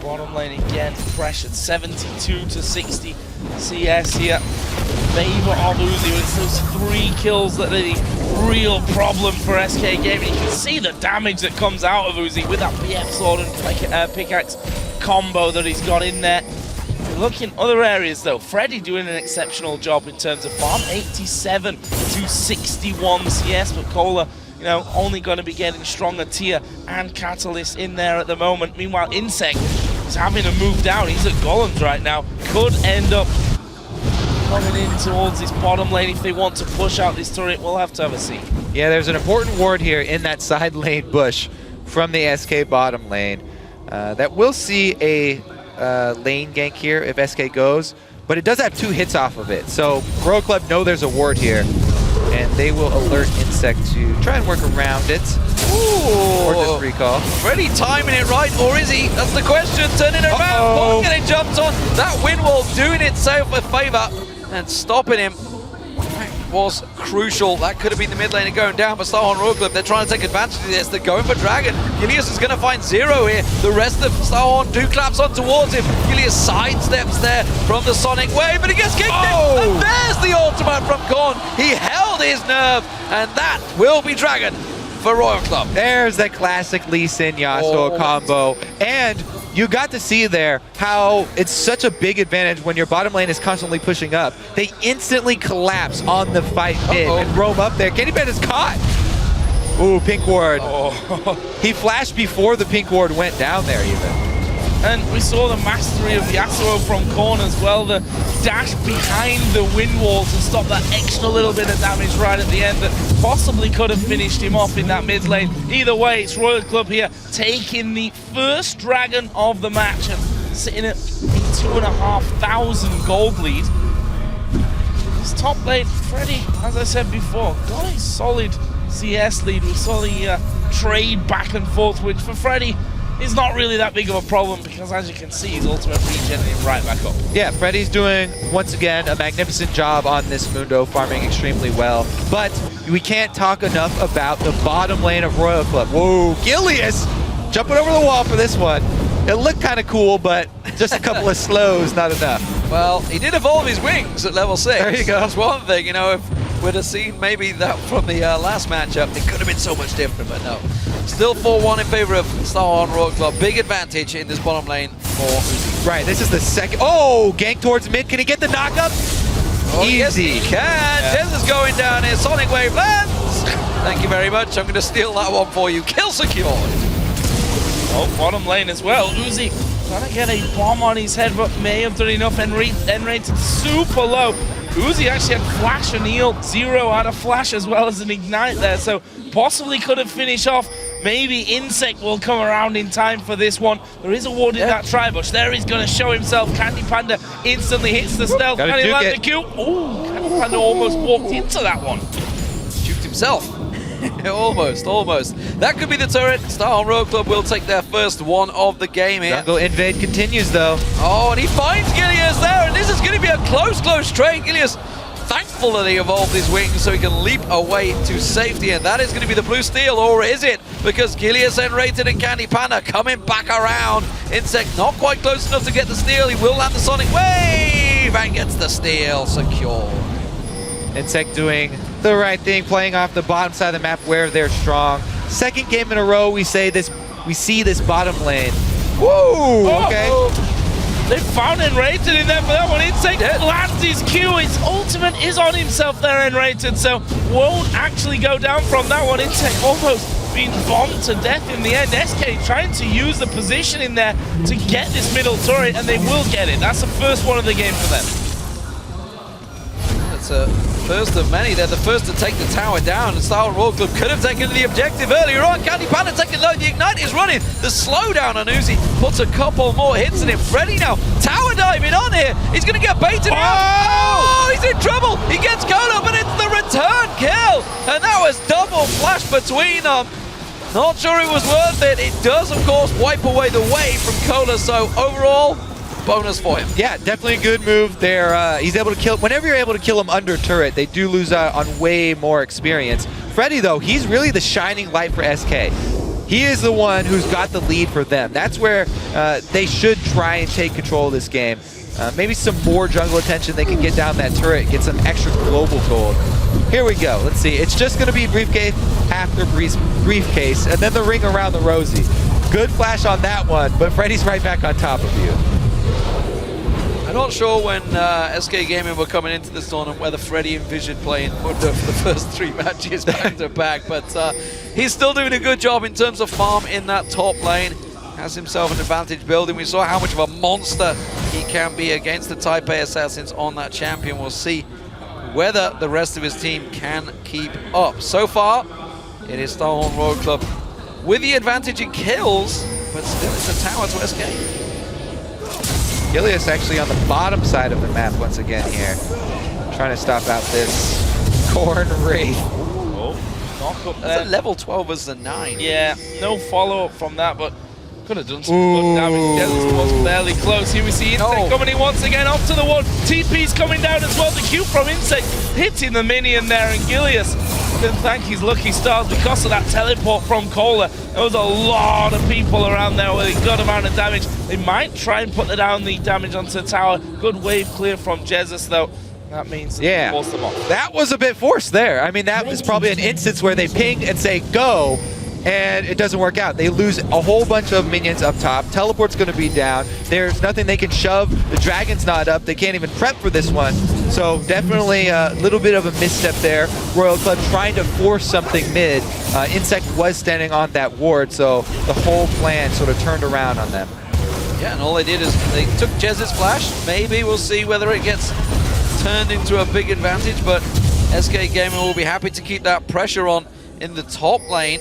Bottom lane again, pressured 72 to 60 CS here. Favor of Uzi. It's those 3 kills that are the real problem for SK Gaming. You can see the damage that comes out of Uzi with that BF sword and pickaxe combo that he's got in there. Look in other areas though. Freddy doing an exceptional job in terms of farm, 87 to 61 CS, but Cola, you know, only going to be getting stronger tier and Catalyst in there at the moment. Meanwhile, Insect is having to move down. He's at Golems right now. Could end up coming in towards this bottom lane if they want to push out this turret. We'll have to have a see. Yeah, there's an important ward here in that side lane bush from the SK bottom lane. That will see a lane gank here if SK goes, but it does have 2 hits off of it. So Royal Club know there's a ward here, and they will alert Insect to try and work around it. Ooh. Or just recall. Freddy timing it right, or is he? That's the question. Turning it around. Korn getting jumped on. That wind wall doing itself a favor and stopping him. was crucial. That could have been the mid laner going down, but Starhorn Royal Club, they're trying to take advantage of this. They're going for Dragon. Gilius is going to find Zero here. The rest of Starhorn do claps on towards him. Gilius sidesteps there from the Sonic Wave, but he gets kicked in. And there's the ultimate from Korn. He held his nerve, and that will be Dragon for Royal Club. There's that classic Lee Sin Yasuo combo. And you got to see there how it's such a big advantage when your bottom lane is constantly pushing up. They instantly collapse on the fight mid and roam up there. Candy Panda is caught. Ooh, pink ward. He flashed before the pink ward went down there even. And we saw the mastery of Yasuo from Korn as well, the dash behind the wind wall to stop that extra little bit of damage right at the end that possibly could have finished him off in that mid lane. Either way, it's Royal Club here taking the first Dragon of the match and sitting at a 2,500 gold lead. This top lane, Freddy, as I said before, got a solid CS lead. We saw the trade back and forth, which for Freddy is not really that big of a problem because, as you can see, his ultimate regenerating him right back up. Yeah, Freddy's doing, once again, a magnificent job on this Mundo, farming extremely well. But we can't talk enough about the bottom lane of Royal Club. Whoa, Gilius jumping over the wall for this one. It looked kind of cool, but just a couple of slows, not enough. Well, he did evolve his wings at level 6. There you go. That's one thing, you know, if we'd have seen maybe that from the last matchup, it could have been so much different, but no. Still 4-1 in favor of Starhorn Royal Club. Big advantage in this bottom lane for Uzi. Right, this is the second. Oh, gank towards mid. Can he get the knockup? Oh, Easy. yes, he can. Yeah. Jez is going down here. Sonic Wave lands. Thank you very much. I'm going to steal that one for you. Kill secured. Oh, bottom lane as well. Uzi trying to get a bomb on his head, but may have done enough. N-rated super low. Uzi actually had flash and heal. Zero had a flash as well as an ignite there, so possibly could have finished off. Maybe Insect will come around in time for this one. There is a ward in that tri-bush. There he's going to show himself. Candy Panda instantly hits the stealth. Can he land the Q? Oh, Candy Panda almost walked into that one. Juked himself. Almost. That could be the turret. Starhorn Royal Club will take their first one of the game here. Jungle invade continues though. Oh, and he finds Gilius there, and this is going to be a close trade. Gilius thankful that he evolved his wings so he can leap away to safety, and that is going to be the blue steel, or is it? Because Gilius N-rated and Candy Panda coming back around. Insect not quite close enough to get the steal. He will land the Sonic Wave and gets the steal secured. Insect doing the right thing, playing off the bottom side of the map where they're strong. Second game in a row we see this bottom lane. Whoa, okay. They found N-rated in there for that one. Insect lands his Q. His ultimate is on himself there, N-rated, so won't actually go down from that one. Insect almost being bombed to death in the end. SK trying to use the position in there to get this middle turret, and they will get it. That's the first one of the game for them. That's a first of many. They're the first to take the tower down, and Starhorn Royal Club could have taken the objective earlier on. Candy Panda taking low. The Ignite is running. The slowdown on Uzi puts a couple more hits in him. Freddy now tower diving on here. He's going to get baited out. Oh, he's in trouble. He gets caught up, and it's the return kill. And that was double flash between them. Not sure it was worth it. It does, of course, wipe away the wave from Cola, so overall, bonus for him. Yeah, definitely a good move there. He's able to kill. Whenever you're able to kill him under turret, they do lose out on way more experience. Freddy, though, he's really the shining light for SK. He is the one who's got the lead for them. That's where they should try and take control of this game. Maybe some more jungle attention. They can get down that turret, get some extra global gold. Here we go. Let's see. It's just going to be briefcase after briefcase, and then the ring around the rosy. Good flash on that one, but Freddy's right back on top of you. I'm not sure when SK Gaming were coming into this tournament whether Freddy envisioned playing Mundo for the first 3 matches back to back, but he's still doing a good job in terms of farm in that top lane. Has himself an advantage building. We saw how much of a monster he can be against the Taipei Assassins on that champion. We'll see whether the rest of his team can keep up. So far, it is Starhorn Royal Club with the advantage in kills, but still it's a tower to SK. Gilius actually on the bottom side of the map once again here. Trying to stop out this Corn Wraith. Oh, knock up there. That's a level 12 as the 9. Yeah, no follow-up from that, but Could have done some good damage. Jesus was fairly close. Here we see Insect coming in once again off to the one. TP's coming down as well. The Q from Insect hitting the minion there, and Gilius can thank his lucky stars because of that teleport from Kohler. There was a lot of people around there with a good amount of damage. They might try and put down the damage onto the tower. Good wave clear from Jesus though. That means they force them off. That was a bit forced there. I mean, that was probably an instance where they ping and say go, and it doesn't work out. They lose a whole bunch of minions up top. Teleport's going to be down. There's nothing they can shove. The dragon's not up. They can't even prep for this one. So definitely a little bit of a misstep there. Royal Club trying to force something mid. Insect was standing on that ward, so the whole plan sort of turned around on them. Yeah, and all they did is they took Jez's flash. Maybe we'll see whether it gets turned into a big advantage, but SK Gaming will be happy to keep that pressure on in the top lane,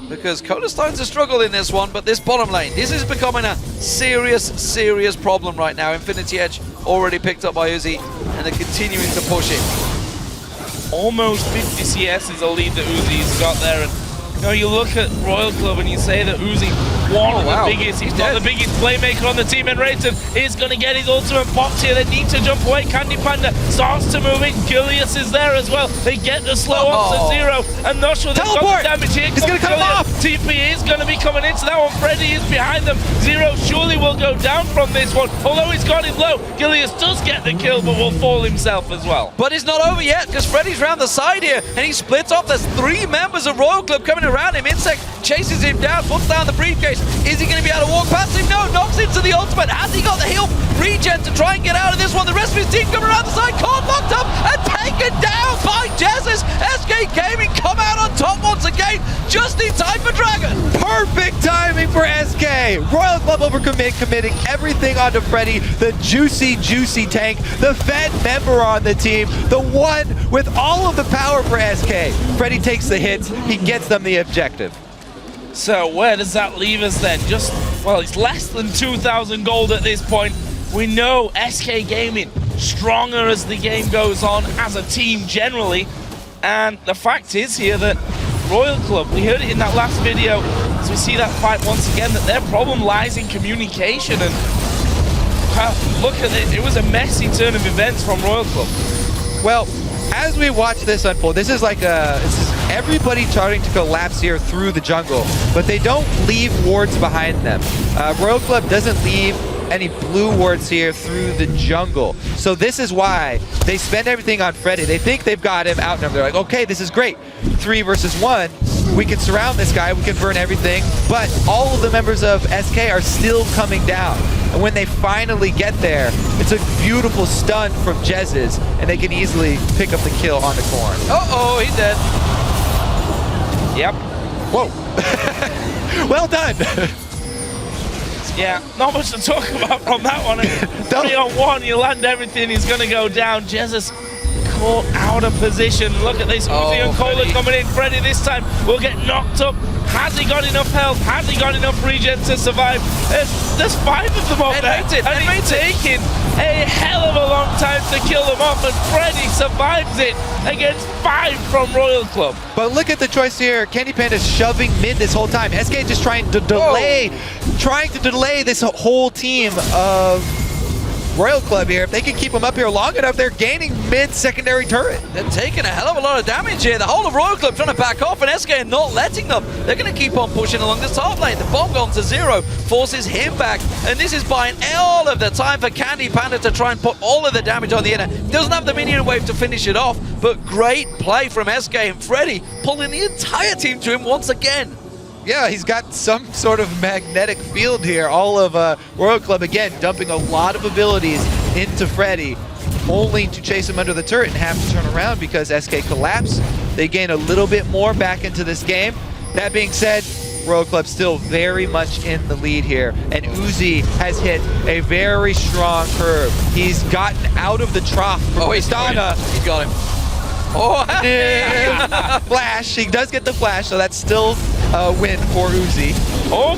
because Kohler's starting to struggle in this one, but this bottom lane, this is becoming a serious problem right now. Infinity Edge already picked up by Uzi, and they're continuing to push it. Almost 50 CS is a lead that Uzi's got there, and you know, you look at Royal Club and you say that Uzi, one of the biggest, he's not the biggest playmaker on the team, and Rayton is going to get his ultimate popped here. They need to jump away. Candy Panda starts to move in. Gilius is there as well. They get the slow on to Zero, and not sure they've got the damage here. He's going to come off. TP is going to be coming into that one. Freddy is behind them. Zero surely will go down from this one, although he's got him low. Gilius does get the kill, but will fall himself as well. But it's not over yet, because Freddy's round the side here, and he splits off. There's 3 members of Royal Club coming around him. Insect chases him down, puts down the briefcase. Is he going to be able to walk past him? No, knocks into the ultimate. Has he got the heal regen to try and get out of this one? The rest of his team coming around the side, caught locked up and taken down by Jesus. SK Gaming come out on top once again, just in time for Dragon. Perfect timing for SK. Royal Club committing everything onto Freddy, the juicy tank, the Fed member on the team, the one with all of the power for SK. Freddy takes the hits, he gets them the objective. So where does that leave us then? Just, well, it's less than 2,000 gold at this point. We know SK Gaming stronger as the game goes on as a team generally, and the fact is here that Royal Club, we heard it in that last video, as we see that fight once again, that their problem lies in communication, and look at it, it was a messy turn of events from Royal Club. Well, as we watch this unfold, this is like everybody starting to collapse here through the jungle, but they don't leave wards behind them. Royal Club doesn't leave any blue wards here through the jungle. So this is why they spend everything on Freddy. They think they've got him outnumbered. They're like, okay, this is great. 3 versus 1. We can surround this guy, we can burn everything, but all of the members of SK are still coming down. And when they finally get there, it's a beautiful stun from Jez's, and they can easily pick up the kill on the Corn. Uh-oh, he's dead. Yep. Whoa. Well done. Yeah, not much to talk about from that one. 3 on 1, you land everything, he's going to go down. Jesus caught out of position. Look at this, Uzi and Kohler coming in. Freddy this time will get knocked up. Has he got enough health? Has he got enough regen to survive? There's 5 of them up there, and he's taking a hell of a long time to kill them off, and Freddy survives it against 5 from Royal Club. But look at the choice here. Candy Panda's shoving mid this whole time. SK just trying to delay this whole team of Royal Club here. If they can keep them up here long enough, they're gaining mid secondary turret. They're taking a hell of a lot of damage here. The whole of Royal Club trying to back off, and SK are not letting them. They're going to keep on pushing along the top lane. The bomb gone to Zero forces him back, and this is buying all of the time for Candy Panda to try and put all of the damage on the inner. Doesn't have the minion wave to finish it off, but great play from SK, and Freddy pulling the entire team to him once again. Yeah, he's got some sort of magnetic field here. All of Royal Club, again, dumping a lot of abilities into Freddy, only to chase him under the turret and have to turn around because SK collapsed. They gain a little bit more back into this game. That being said, Royal Club still very much in the lead here, and Uzi has hit a very strong curve. He's gotten out of the trough from Tristana. He got him. Oh, flash. He does get the flash, so that's still a win for Uzi. Oh,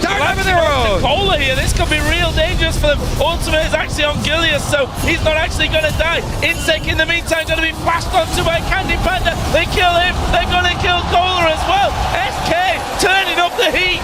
Kohler here. This could be real dangerous for them. Ultimate is actually on Gilius, so he's not actually going to die. Insect in the meantime going to be flashed onto by Candy Panda. They kill him. They're going to kill Kohler as well. SK turning up the heat.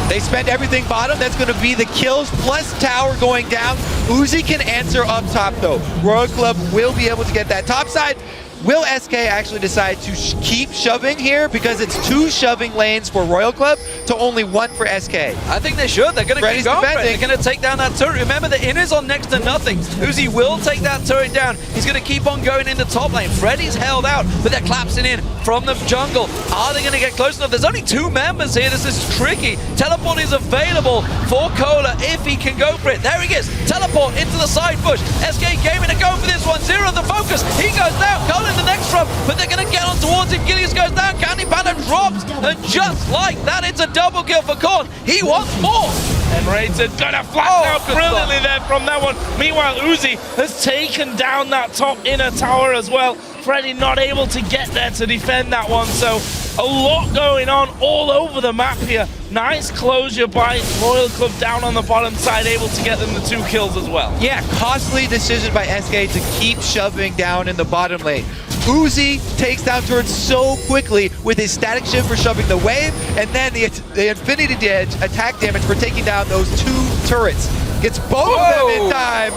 They spend everything bottom. That's going to be the kills plus tower going down. Uzi can answer up top though. Royal Club will be able to get that top side. Will SK actually decide to keep shoving here because it's 2 shoving lanes for Royal Club to only 1 for SK? I think they should. They're going to keep going for it. They're going to take down that turret. Remember, the inner's on next to nothing. Uzi will take that turret down. He's going to keep on going in the top lane. Freddy's held out, but they're collapsing in from the jungle. Are they going to get close enough? There's only 2 members here. This is tricky. Teleport is available for Cola if he can go for it. There he is. Teleport into the side bush. SK Gaming to go for this one. Zero the focus. He goes down. Cola in the next run, but they're going to get on towards him. Gilius goes down. Candy Panda drops, and just like that, it's a double kill for Korn. He wants more. And Raider gonna flash out brilliantly there from that one. Meanwhile, Uzi has taken down that top inner tower as well. Freddy not able to get there to defend that one, so a lot going on all over the map here. Nice closure by Royal Club down on the bottom side, able to get them the 2 kills as well. Yeah, costly decision by SK to keep shoving down in the bottom lane. Uzi takes down turrets so quickly with his static shift for shoving the wave, and then the infinity attack damage for taking down those 2 turrets. Gets both of them in time,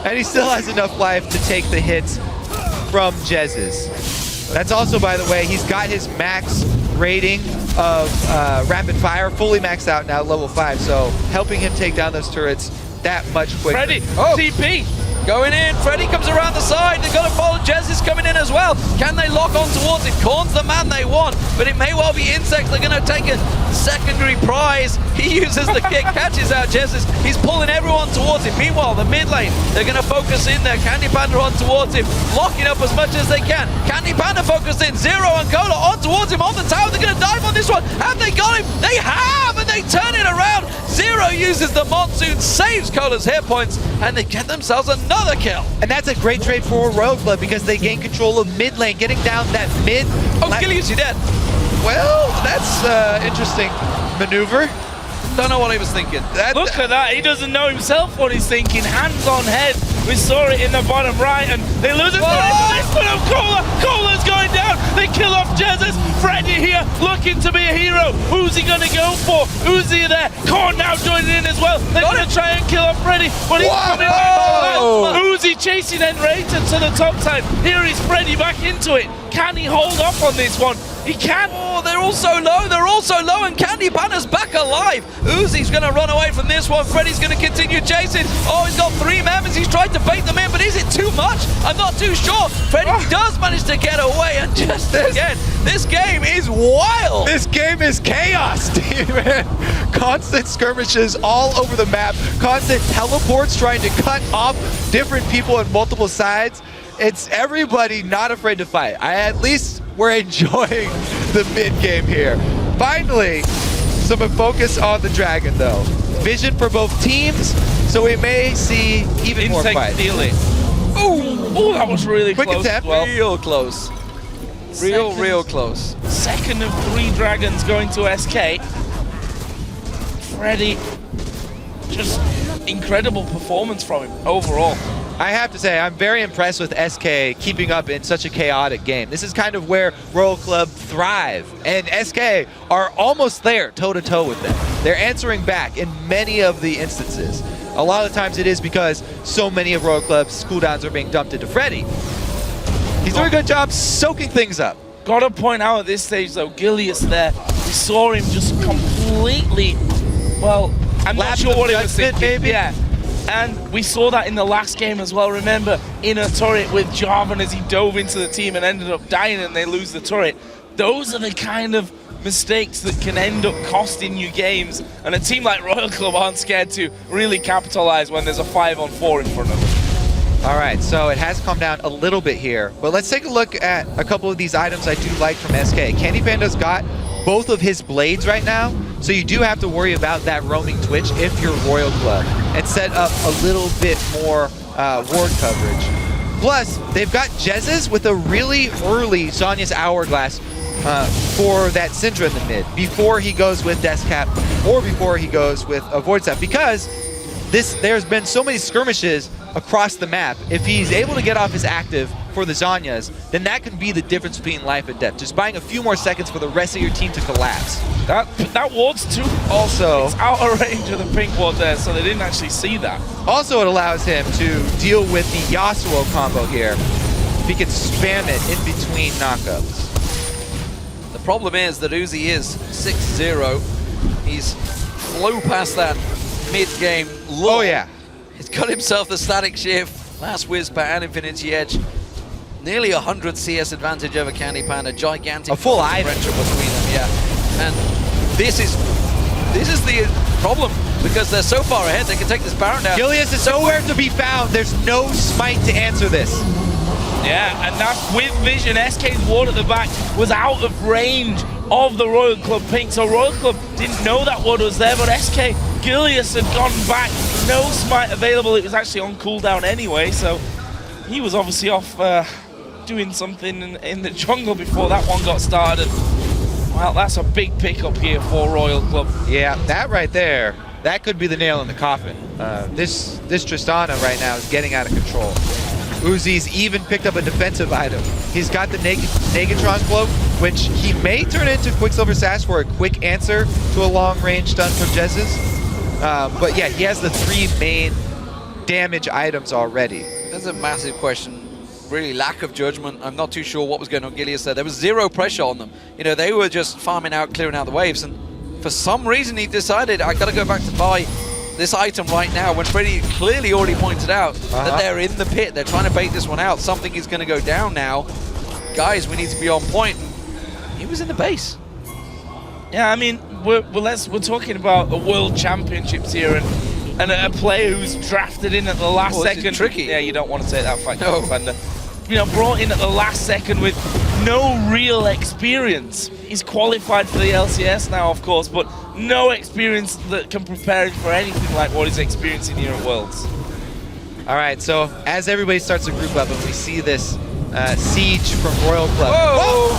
and he still has enough life to take the hits from Jez's. That's also, by the way, he's got his max rating of rapid fire fully maxed out now, level 5, so helping him take down those turrets that much quicker. Freddy, TP. Going in, Freddy comes around the side, they've got to follow, Jez is coming in as well. Can they lock on towards it? Korn's the man they want, but it may well be Insects. They're going to take a secondary prize. He uses the kick, catches out Jez. He's pulling everyone towards him. Meanwhile, the mid lane, they're going to focus in there. Candy Panda on towards him, locking up as much as they can. Candy Panda focused in, Zero and Cola on towards him on the tower. They're going to dive on this one. Have they got him? They have, and they turn it around. Zero uses the Monsoon, saves Cola's hit points, and they get themselves another kill. And that's a great trade for Royal Club because they gain control of mid lane, getting down that mid. Oh, Gilius, you're dead. Well, that's interesting maneuver. Don't know what he was thinking. Look at that, he doesn't know himself what he's thinking. Hands on head, we saw it in the bottom right, and they lose it. This one of Cola. Cola's going down. They kill off Jez's. Freddy here, looking to be a hero. Who's he gonna go for? Uzi there. Korn now joining in as well. They're gonna try and kill off Freddy, but he's coming back. Uzi chasing Enrater to the top side. Here is Freddy back into it. Can he hold up on this one? He can. Oh, they're all so low. They're all so low, and Candy Panda's back alive. Uzi's going to run away from this one. Freddy's going to continue chasing. Oh, he's got 3 members. He's tried to bait them in, but is it too much? I'm not too sure. Freddy does manage to get away, and just again, this game is wild. This game is chaos, man. Constant skirmishes all over the map. Constant teleports trying to cut off different people on multiple sides. It's everybody not afraid to fight. At least we're enjoying the mid game here. Finally, some focus on the Dragon though. Vision for both teams, so we may see even more fights. Oh, that was really quick close. attempt. Well. Real close. Real close. Second of 3 dragons going to SK. Freddy, just incredible performance from him overall. I have to say, I'm very impressed with SK keeping up in such a chaotic game. This is kind of where Royal Club thrive, and SK are almost there, toe-to-toe with them. They're answering back in many of the instances. A lot of the times it is because so many of Royal Club's cooldowns are being dumped into Freddy. He's doing a good job soaking things up. Gotta point out at this stage though, Gilius there, we saw him just completely, well, I'm not sure what he was thinking. Maybe? Yeah. And we saw that in the last game as well. Remember, in a turret with Jarvan as he dove into the team and ended up dying and they lose the turret. Those are the kind of mistakes that can end up costing you games. And a team like Royal Club aren't scared to really capitalize when there's a 5-on-4 in front of them. All right, so it has come down a little bit here, but let's take a look at a couple of these items I do like from SK. Candy Panda's got both of his blades right now, so you do have to worry about that roaming Twitch if you're Royal Club and set up a little bit more ward coverage. Plus, they've got Jez's with a really early Sonya's Hourglass for that Syndra in the mid, before he goes with Death Cap or before he goes with a Void Staff, because there's been so many skirmishes across the map. If he's able to get off his active for the Zanyas, then that can be the difference between life and death. Just buying a few more seconds for the rest of your team to collapse. That ward's too... Also... It's out of range of the pink ward there, so they didn't actually see that. Also, it allows him to deal with the Yasuo combo here. He can spam it in between knockups. The problem is that Uzi is 6-0. He's low past that mid-game low. Oh, yeah. He's got himself the static shift, last Whisper and Infinity Edge. Nearly 100 CS advantage over Candy Panda. Gigantic full differential between them, yeah. And this is the problem, because they're so far ahead, they can take this Baron down. Gilius is nowhere to be found. There's no smite to answer this. Yeah, and that's with vision. SK's ward at the back was out of range of the Royal Club pink, so Royal Club didn't know that ward was there, but SK, Gilius had gone back, no smite available. It was actually on cooldown anyway, so he was obviously off doing something in the jungle before that one got started. Well, that's a big pickup here for Royal Club. Yeah, that right there, that could be the nail in the coffin. This Tristana right now is getting out of control. Uzi's even picked up a defensive item. He's got the Negatron Cloak, which he may turn into Quicksilver Sash for a quick answer to a long-range stun from Jez's. But yeah, he has the 3 main damage items already. That's a massive question. Really, lack of judgment. I'm not too sure what was going on Gilius there. There was zero pressure on them. You know, they were just farming out, clearing out the waves, and for some reason he decided, I gotta go back to buy this item right now, when Freddy clearly already pointed out that they're in the pit. They're trying to bait this one out. Something is going to go down now. Guys, we need to be on point. He was in the base. Yeah, I mean, we're talking about the World Championships here, and a player who's drafted in at the last second. This is tricky. Yeah, you don't want to take that fight, no. Defender. You know, brought in at the last second with no real experience. He's qualified for the LCS now, of course, but no experience that can prepare him for anything like what he's experiencing here at Worlds. All right, so as everybody starts to group up and we see this siege from Royal Club. Whoa!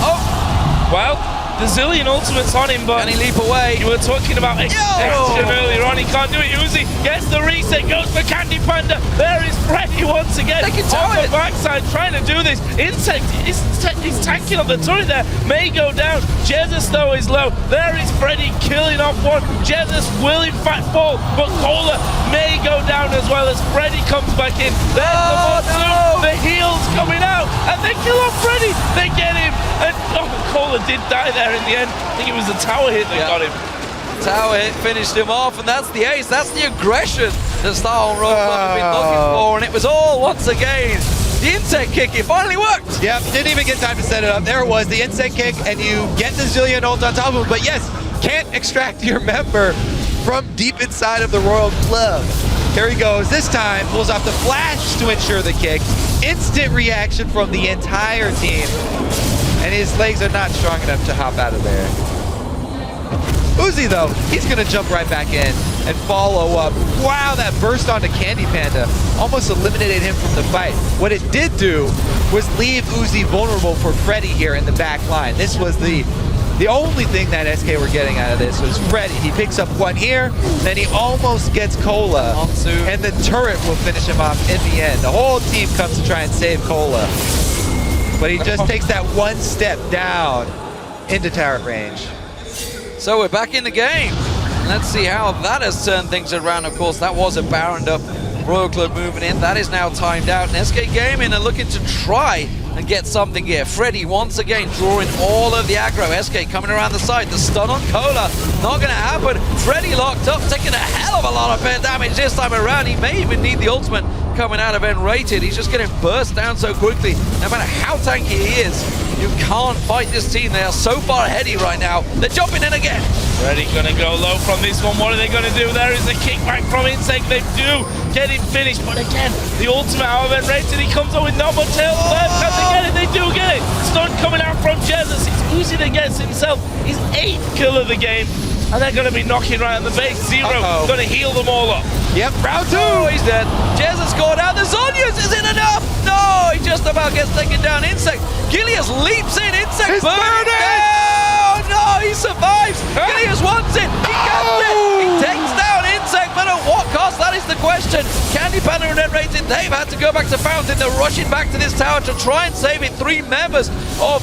Oh! Well, the Zillion ultimate's on him, but... Can he leap away? You were talking about extension earlier on. He can't do it. Uzi gets the reset, goes for Candy Panda. There is Freddy once again on the backside trying to do this. Insect is tanking on the turret there. May go down. Jesus, though, is low. There is Freddy killing off one. Jesus will, in fact, fall, but Cola may go down as well as Freddy comes back in. There's the monsoon. The heal's coming out, and they kill off Freddy. They get him, and Cola did die there in the end. I think it was the tower hit that got him. Tower hit finished him off, and that's the ace. That's the aggression that Star Royal Club have been looking for, and it was all, once again, the insect kick. It finally worked. Yep, didn't even get time to set it up. There it was, the insect kick, and you get the Zillion ult on top of him, but yes, can't extract your member from deep inside of the Royal Club. Here he goes, this time pulls off the flash to ensure the kick. Instant reaction from the entire team. And his legs are not strong enough to hop out of there. Uzi, though, he's going to jump right back in and follow up. Wow, that burst onto Candy Panda almost eliminated him from the fight. What it did do was leave Uzi vulnerable for Freddy here in the back line. This was the only thing that SK were getting out of this was Freddy. He picks up one here, then he almost gets Cola, and the turret will finish him off in the end. The whole team comes to try and save Cola, but he just takes that one step down into turret range. So we're back in the game. Let's see how that has turned things around. Of course, that was a Baroned up Royal Club moving in. That is now timed out, and SK Gaming are looking to try and get something here. Freddy once again drawing all of the aggro. SK coming around the side. The stun on Cola, not going to happen. Freddy locked up, taking a hell of a lot of fair damage this time around. He may even need the ultimate coming out of N-rated. He's just getting burst down so quickly. No matter how tanky he is, you can't fight this team. They are so far aheady right now. They're jumping in again. Freddy gonna go low from this one. What are they gonna do? There is the kickback from Insect. They do get him finished, but again, the ultimate out of N-rated. He comes up with no more tail left. Can they get it? They do get it. Stun coming out from Jesus. It's Uzi that gets himself his 8th kill of the game. And they're going to be knocking right on the base. Zero going to heal them all up. Yep, round 2. Oh, he's dead. Jez has scored out. The Zonyas isn't enough. No, he just about gets taken down. Insect. Gilius leaps in. Insect burning. Oh, no, he survives. Gilius wants it. He gets it. He takes down Insect, but at what cost? That is the question. question. Candy Panda and Red Rated, they've had to go back to Fountain. They're rushing back to this tower to try and save it. 3 members of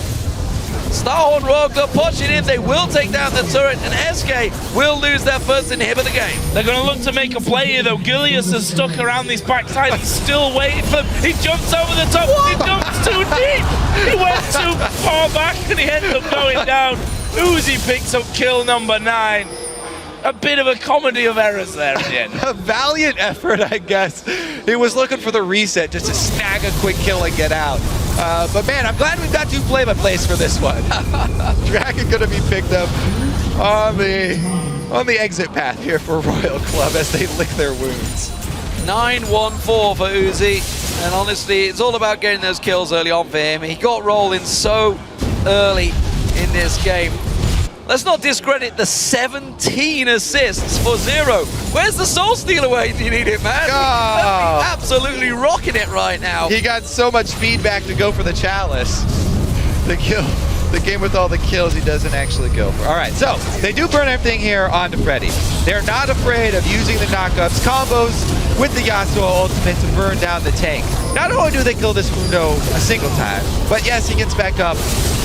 Starhorn Royal Club pushing in. They will take down the turret, and SK will lose their first inhib of the game. They're going to look to make a play here, though. Gilius is stuck around this backside. He's still waiting for them. He jumps over the top. What? He jumps too deep. He went too far back, and he ended up going down. Uzi picks up kill number 9. A bit of a comedy of errors there at the end. A valiant effort, I guess. He was looking for the reset just to snag a quick kill and get out. But man, I'm glad we've got 2 play-by-plays for this one. Dragon gonna be picked up on the exit path here for Royal Club as they lick their wounds. 9-1-4 for Uzi, and honestly, it's all about getting those kills early on for him. He got rolling so early in this game. Let's not discredit the 17 assists for Zero. Where's the Soul Stealer where you need it, man? Oh. He's absolutely rocking it right now. He got so much feedback to go for the Chalice. The kill. The game with all the kills he doesn't actually go for. All right, so they do burn everything here onto Freddy. They're not afraid of using the knockups, combos with the Yasuo ultimate to burn down the tank. Not only do they kill this Fundo a single time, but yes, he gets back up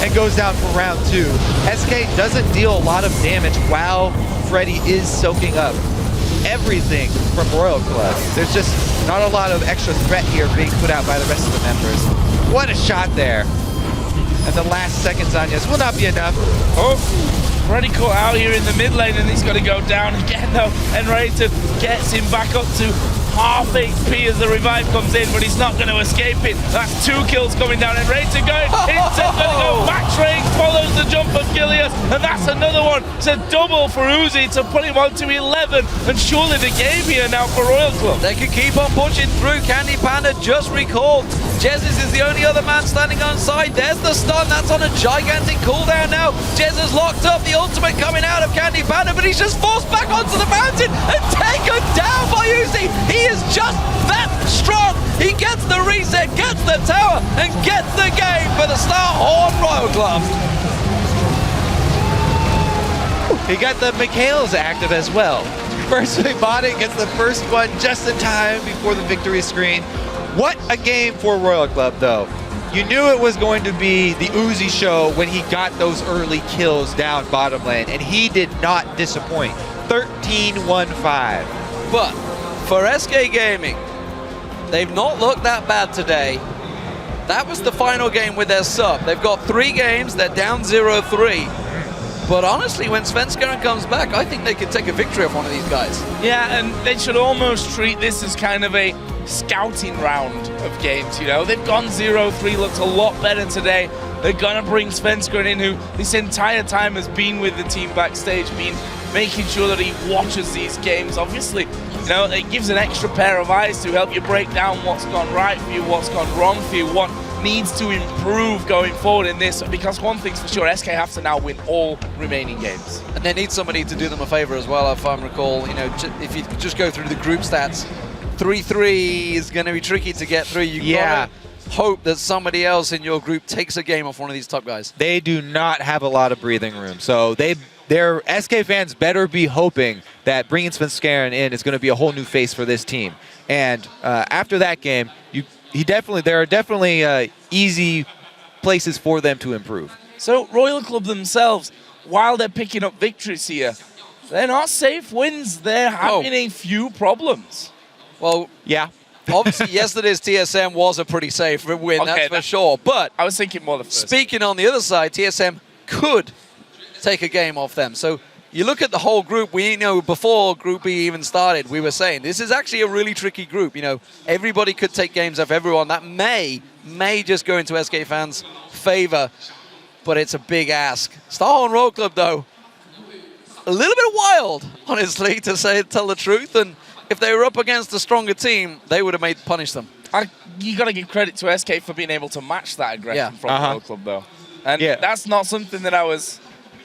and goes down for round 2. SK doesn't deal a lot of damage while Freddy is soaking up everything from Royal Club. There's just not a lot of extra threat here being put out by the rest of the members. What a shot there. And the last seconds on Yes will not be enough. Oh, Freddy caught out here in the mid lane, and he's got to go down again though. And Rated gets him back up to half HP as the revive comes in, but he's not going to escape it. That's 2 kills coming down, and Rated going into going to go max range, follows the jump of Gilius, and that's another one. It's a double for Uzi to put him on to 11, and surely the game here now for Royal Club. They can keep on pushing through. Candy Panda just recalled. Jesus is the only other man standing on side. There's the stun. That's on a gigantic cooldown now. Jez is locked up. The ultimate coming out of Candy Panda, but he's just forced back onto the mountain and taken down by Uzi. He is just that strong. He gets the reset, gets the tower, and gets the game for the Starhorn Royal Club. He got the Mikhails active as well. Firstly, Botting gets the first one just in time before the victory screen. What a game for Royal Club, though. You knew it was going to be the Uzi show when he got those early kills down bottom lane, and he did not disappoint. 13-1-5. But for SK Gaming, they've not looked that bad today. That was the final game with their sub. They've got 3 games, they're down 0-3. But honestly, when Svenskeren comes back, I think they could take a victory off one of these guys. Yeah, and they should almost treat this as kind of a scouting round of games, you know? They've gone 0-3, looked a lot better today. They're gonna bring Svenskeren in, who this entire time has been with the team backstage, making sure that he watches these games. Obviously, you know, it gives an extra pair of eyes to help you break down what's gone right for you, what's gone wrong for you, what needs to improve going forward in this, because one thing's for sure, SK have to now win all remaining games. And they need somebody to do them a favor as well, if I recall. You know, if you just go through the group stats, 3-3 is going to be tricky to get through. You gotta hope that somebody else in your group takes a game off one of these top guys. They do not have a lot of breathing room, so their SK fans better be hoping that bringing Svenskeren in is going to be a whole new face for this team. And after that game, there are definitely easy places for them to improve. So Royal Club themselves, while they're picking up victories here, they're not safe wins. They're having a few problems. Well, yeah. Obviously, yesterday's TSM was a pretty safe win, that's for sure. But I was thinking more the first. Speaking on the other side, TSM could take a game off them. So you look at the whole group. We know before Group B even started, we were saying this is actually a really tricky group. You know, everybody could take games off everyone. That may just go into SK fans' favor, but it's a big ask. Starhorn Royal Club, though, a little bit wild, honestly, to tell the truth. And if they were up against a stronger team, they would have punished them. You got to give credit to SK for being able to match that aggression from Royal Club, though. And that's not something that I was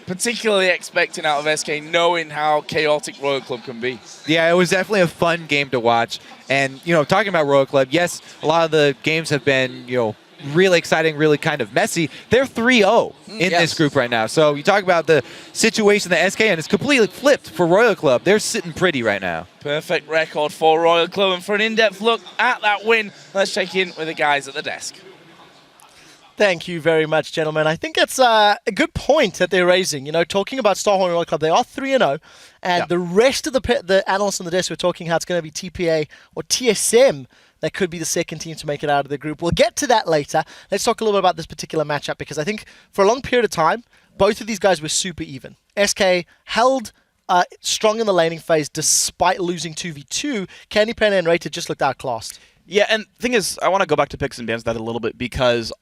particularly expecting out of SK, knowing how chaotic Royal Club can be. Yeah, it was definitely a fun game to watch. And, you know, talking about Royal Club, yes, a lot of the games have been, you know, really exciting, really kind of messy. They're 3-0 in this group right now. So you talk about the situation that SK, and it's completely flipped for Royal Club. They're sitting pretty right now. Perfect record for Royal Club. And for an in-depth look at that win, let's check in with the guys at the desk. Thank you very much, gentlemen. I think it's a good point that they're raising. You know, talking about Starhorn Royal Club, they are 3-0, and the rest of the analysts on the desk were talking how it's going to be TPA or TSM that could be the second team to make it out of the group. We'll get to that later. Let's talk a little bit about this particular matchup, because I think for a long period of time, both of these guys were super even. SK held strong in the laning phase despite losing 2v2. Candypan and Rated just looked outclassed. Yeah, and the thing is, I want to go back to picks and bans that a little bit, because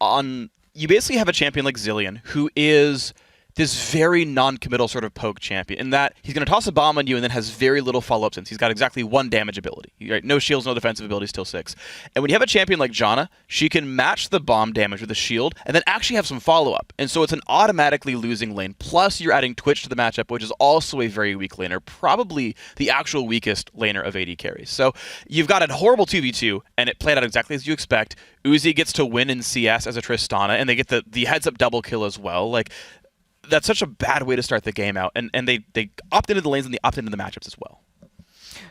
you basically have a champion like Zillion, who is this very non-committal sort of poke champion, in that he's going to toss a bomb on you and then has very little follow-up since he's got exactly 1 damage ability. Right? No shields, no defensive ability, still 6. And when you have a champion like Janna, she can match the bomb damage with a shield and then actually have some follow-up. And so it's an automatically losing lane. Plus you're adding Twitch to the matchup, which is also a very weak laner, probably the actual weakest laner of AD carries. So you've got a horrible 2v2, and it played out exactly as you expect. Uzi gets to win in CS as a Tristana, and they get the heads-up double kill as well. Like, that's such a bad way to start the game out, and they opt into the lanes and they opt into the matchups as well.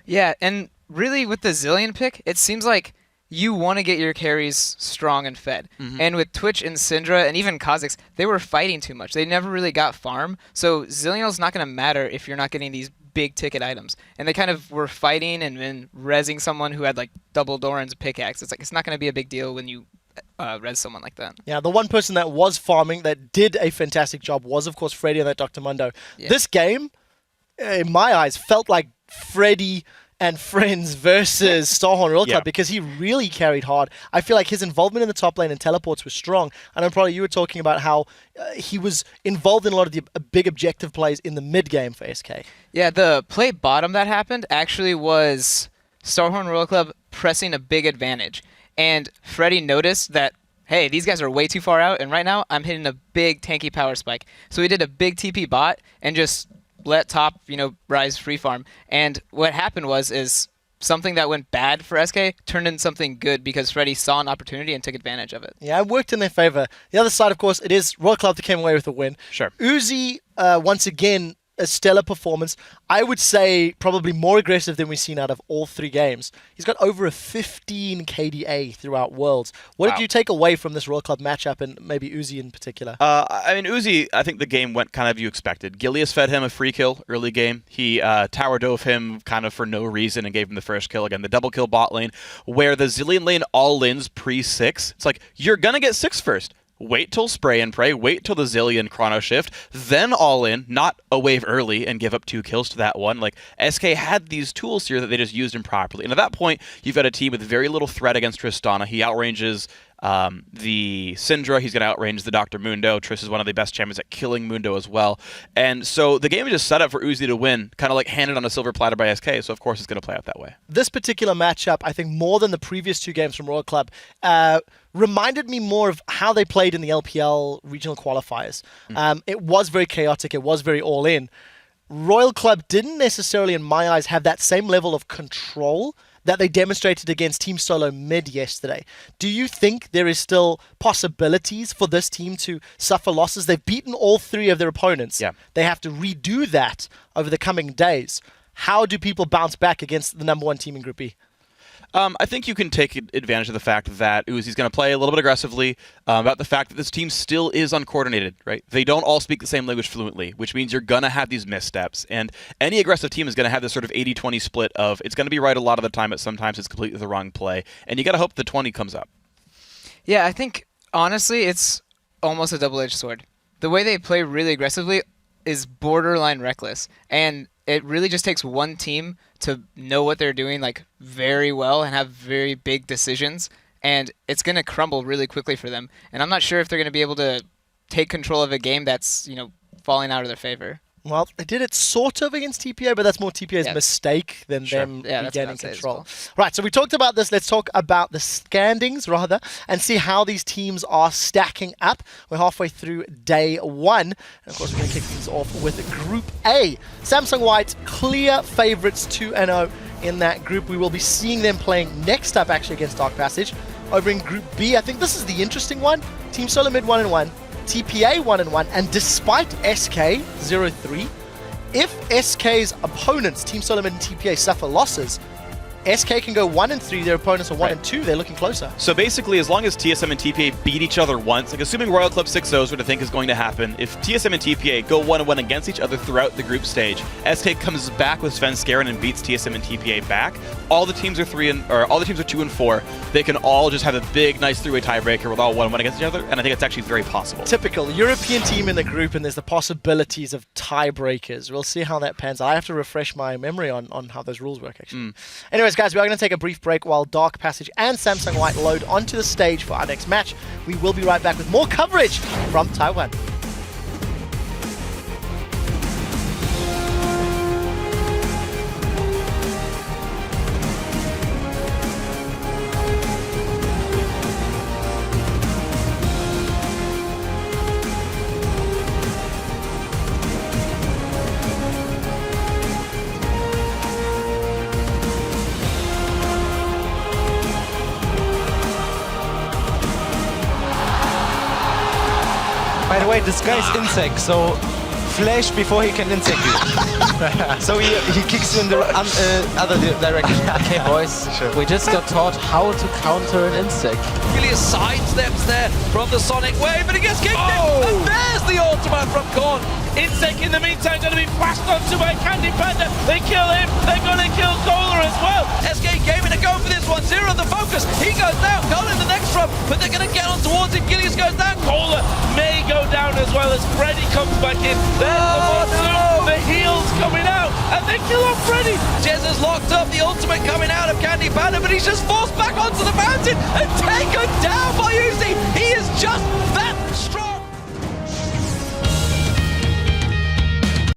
Yeah, and really with the Zillion pick, it seems like you want to get your carries strong and fed. And with Twitch and Syndra and even Kha'Zix, they were fighting too much. They never really got farm, so Zillion's not going to matter if you're not getting these big ticket items. And they kind of were fighting and then rezzing someone who had like double Doran's pickaxe. It's like, it's not going to be a big deal when you res someone like that. Yeah, the one person that was farming that did a fantastic job was, of course, Freddy and that Dr. Mundo. Yeah. This game, in my eyes, felt like Freddy and friends versus Starhorn Royal Club, because he really carried hard. I feel like his involvement in the top lane and teleports was strong. I know probably you were talking about how he was involved in a lot of the big objective plays in the mid game for SK. Yeah, the play bottom that happened actually was Starhorn Royal Club pressing a big advantage. And Freddy noticed that, hey, these guys are way too far out, and right now I'm hitting a big tanky power spike. So he did a big TP bot and just let top, rise free farm. And what happened is something that went bad for SK turned into something good because Freddy saw an opportunity and took advantage of it. Yeah, it worked in their favor. The other side, of course, it is Royal Club that came away with a win. Sure. Uzi, once again, a stellar performance. I would say probably more aggressive than we've seen out of all 3 games. He's got over a 15 KDA throughout Worlds. What did you take away from this Royal Club matchup, and maybe Uzi in particular? I mean, Uzi, I think the game went kind of you expected. Gilius fed him a free kill early game. He tower dove him kind of for no reason and gave him the first kill. Again, the double kill bot lane, where the Zillion lane all-ins pre-6. It's like, you're going to get 6 first. Wait till spray and pray, wait till the Zillion chrono shift, then all in, not a wave early and give up 2 kills to that one. Like, SK had these tools here that they just used improperly. And at that point, you've got a team with very little threat against Tristana. He outranges the Syndra, he's going to outrange the Dr. Mundo. Triss is one of the best champions at killing Mundo as well. And so the game is just set up for Uzi to win, kind of like handed on a silver platter by SK, so of course it's going to play out that way. This particular matchup, I think more than the previous 2 games from Royal Club, reminded me more of how they played in the LPL regional qualifiers. It was very chaotic, it was very all-in. Royal Club didn't necessarily, in my eyes, have that same level of control that they demonstrated against Team Solo Mid yesterday. Do you think there is still possibilities for this team to suffer losses? They've beaten all 3 of their opponents. Yeah. They have to redo that over the coming days. How do people bounce back against the number 1 team in Group E? I think you can take advantage of the fact that Uzi's going to play a little bit aggressively, about the fact that this team still is uncoordinated, right? They don't all speak the same language fluently, which means you're going to have these missteps. And any aggressive team is going to have this sort of 80-20 split of it's going to be right a lot of the time, but sometimes it's completely the wrong play. And you got to hope the 20 comes up. Yeah, I think, honestly, it's almost a double-edged sword. The way they play really aggressively is borderline reckless. And it really just takes one team to know what they're doing like very well and have very big decisions, and it's going to crumble really quickly for them. And I'm not sure if they're going to be able to take control of a game that's, falling out of their favor. Well, they did it sort of against TPA, but that's more TPA's mistake than them regaining control. Right, so we talked about this. Let's talk about the standings, rather, and see how these teams are stacking up. We're halfway through day 1. And, of course, we're going to kick things off with Group A. Samsung White, clear favorites 2-0 in that group. We will be seeing them playing next up, actually, against Dark Passage. over in Group B. I think this is the interesting one. Team Solar Mid 1-1, TPA 1-1, and despite SK 0-3, if SK's opponents, Team Solar Mid and TPA, suffer losses, SK can go 1-3, their opponents are 1-2, they're looking closer. So basically, as long as TSM and TPA beat each other once, like assuming Royal Club 6-0 what I think is going to happen, if TSM and TPA go 1-1 against each other throughout the group stage, SK comes back with Svenskeren and beats TSM and TPA back. All the teams are 2 and 4. They can all just have a big, nice three-way tiebreaker with all 1-1 against each other, and I think it's actually very possible. Typical European team in the group, and there's the possibilities of tiebreakers. We'll see how that pans out. I have to refresh my memory on how those rules work, actually. Anyways, guys, we are going to take a brief break while Dark Passage and Samsung White load onto the stage for our next match. We will be right back with more coverage from Taiwan. By the way, this guy is insect, so flash before he can insect you. So he kicks you in the other direction. Okay, boys, we just got taught how to counter an insect. Gilius sidesteps there from the Sonic Wave, but he gets kicked in, and there's the ultimate from Korn. Insect in the meantime going to be flashed onto by Candy Panda. They kill him, they're going to kill Kohler as well. SK came in to go for this one, Zero the focus, he goes down, Kohler in the next run, but they're going to get on towards him, Gilius goes down. Kohler may go down as well as Freddy comes back in. There's the monsoon, the heels coming out, and they kill off Freddy. Jez has locked up, the ultimate coming out of Candy Panda, but he's just forced back onto the mountain and taken down by Uzi. He is just that strong.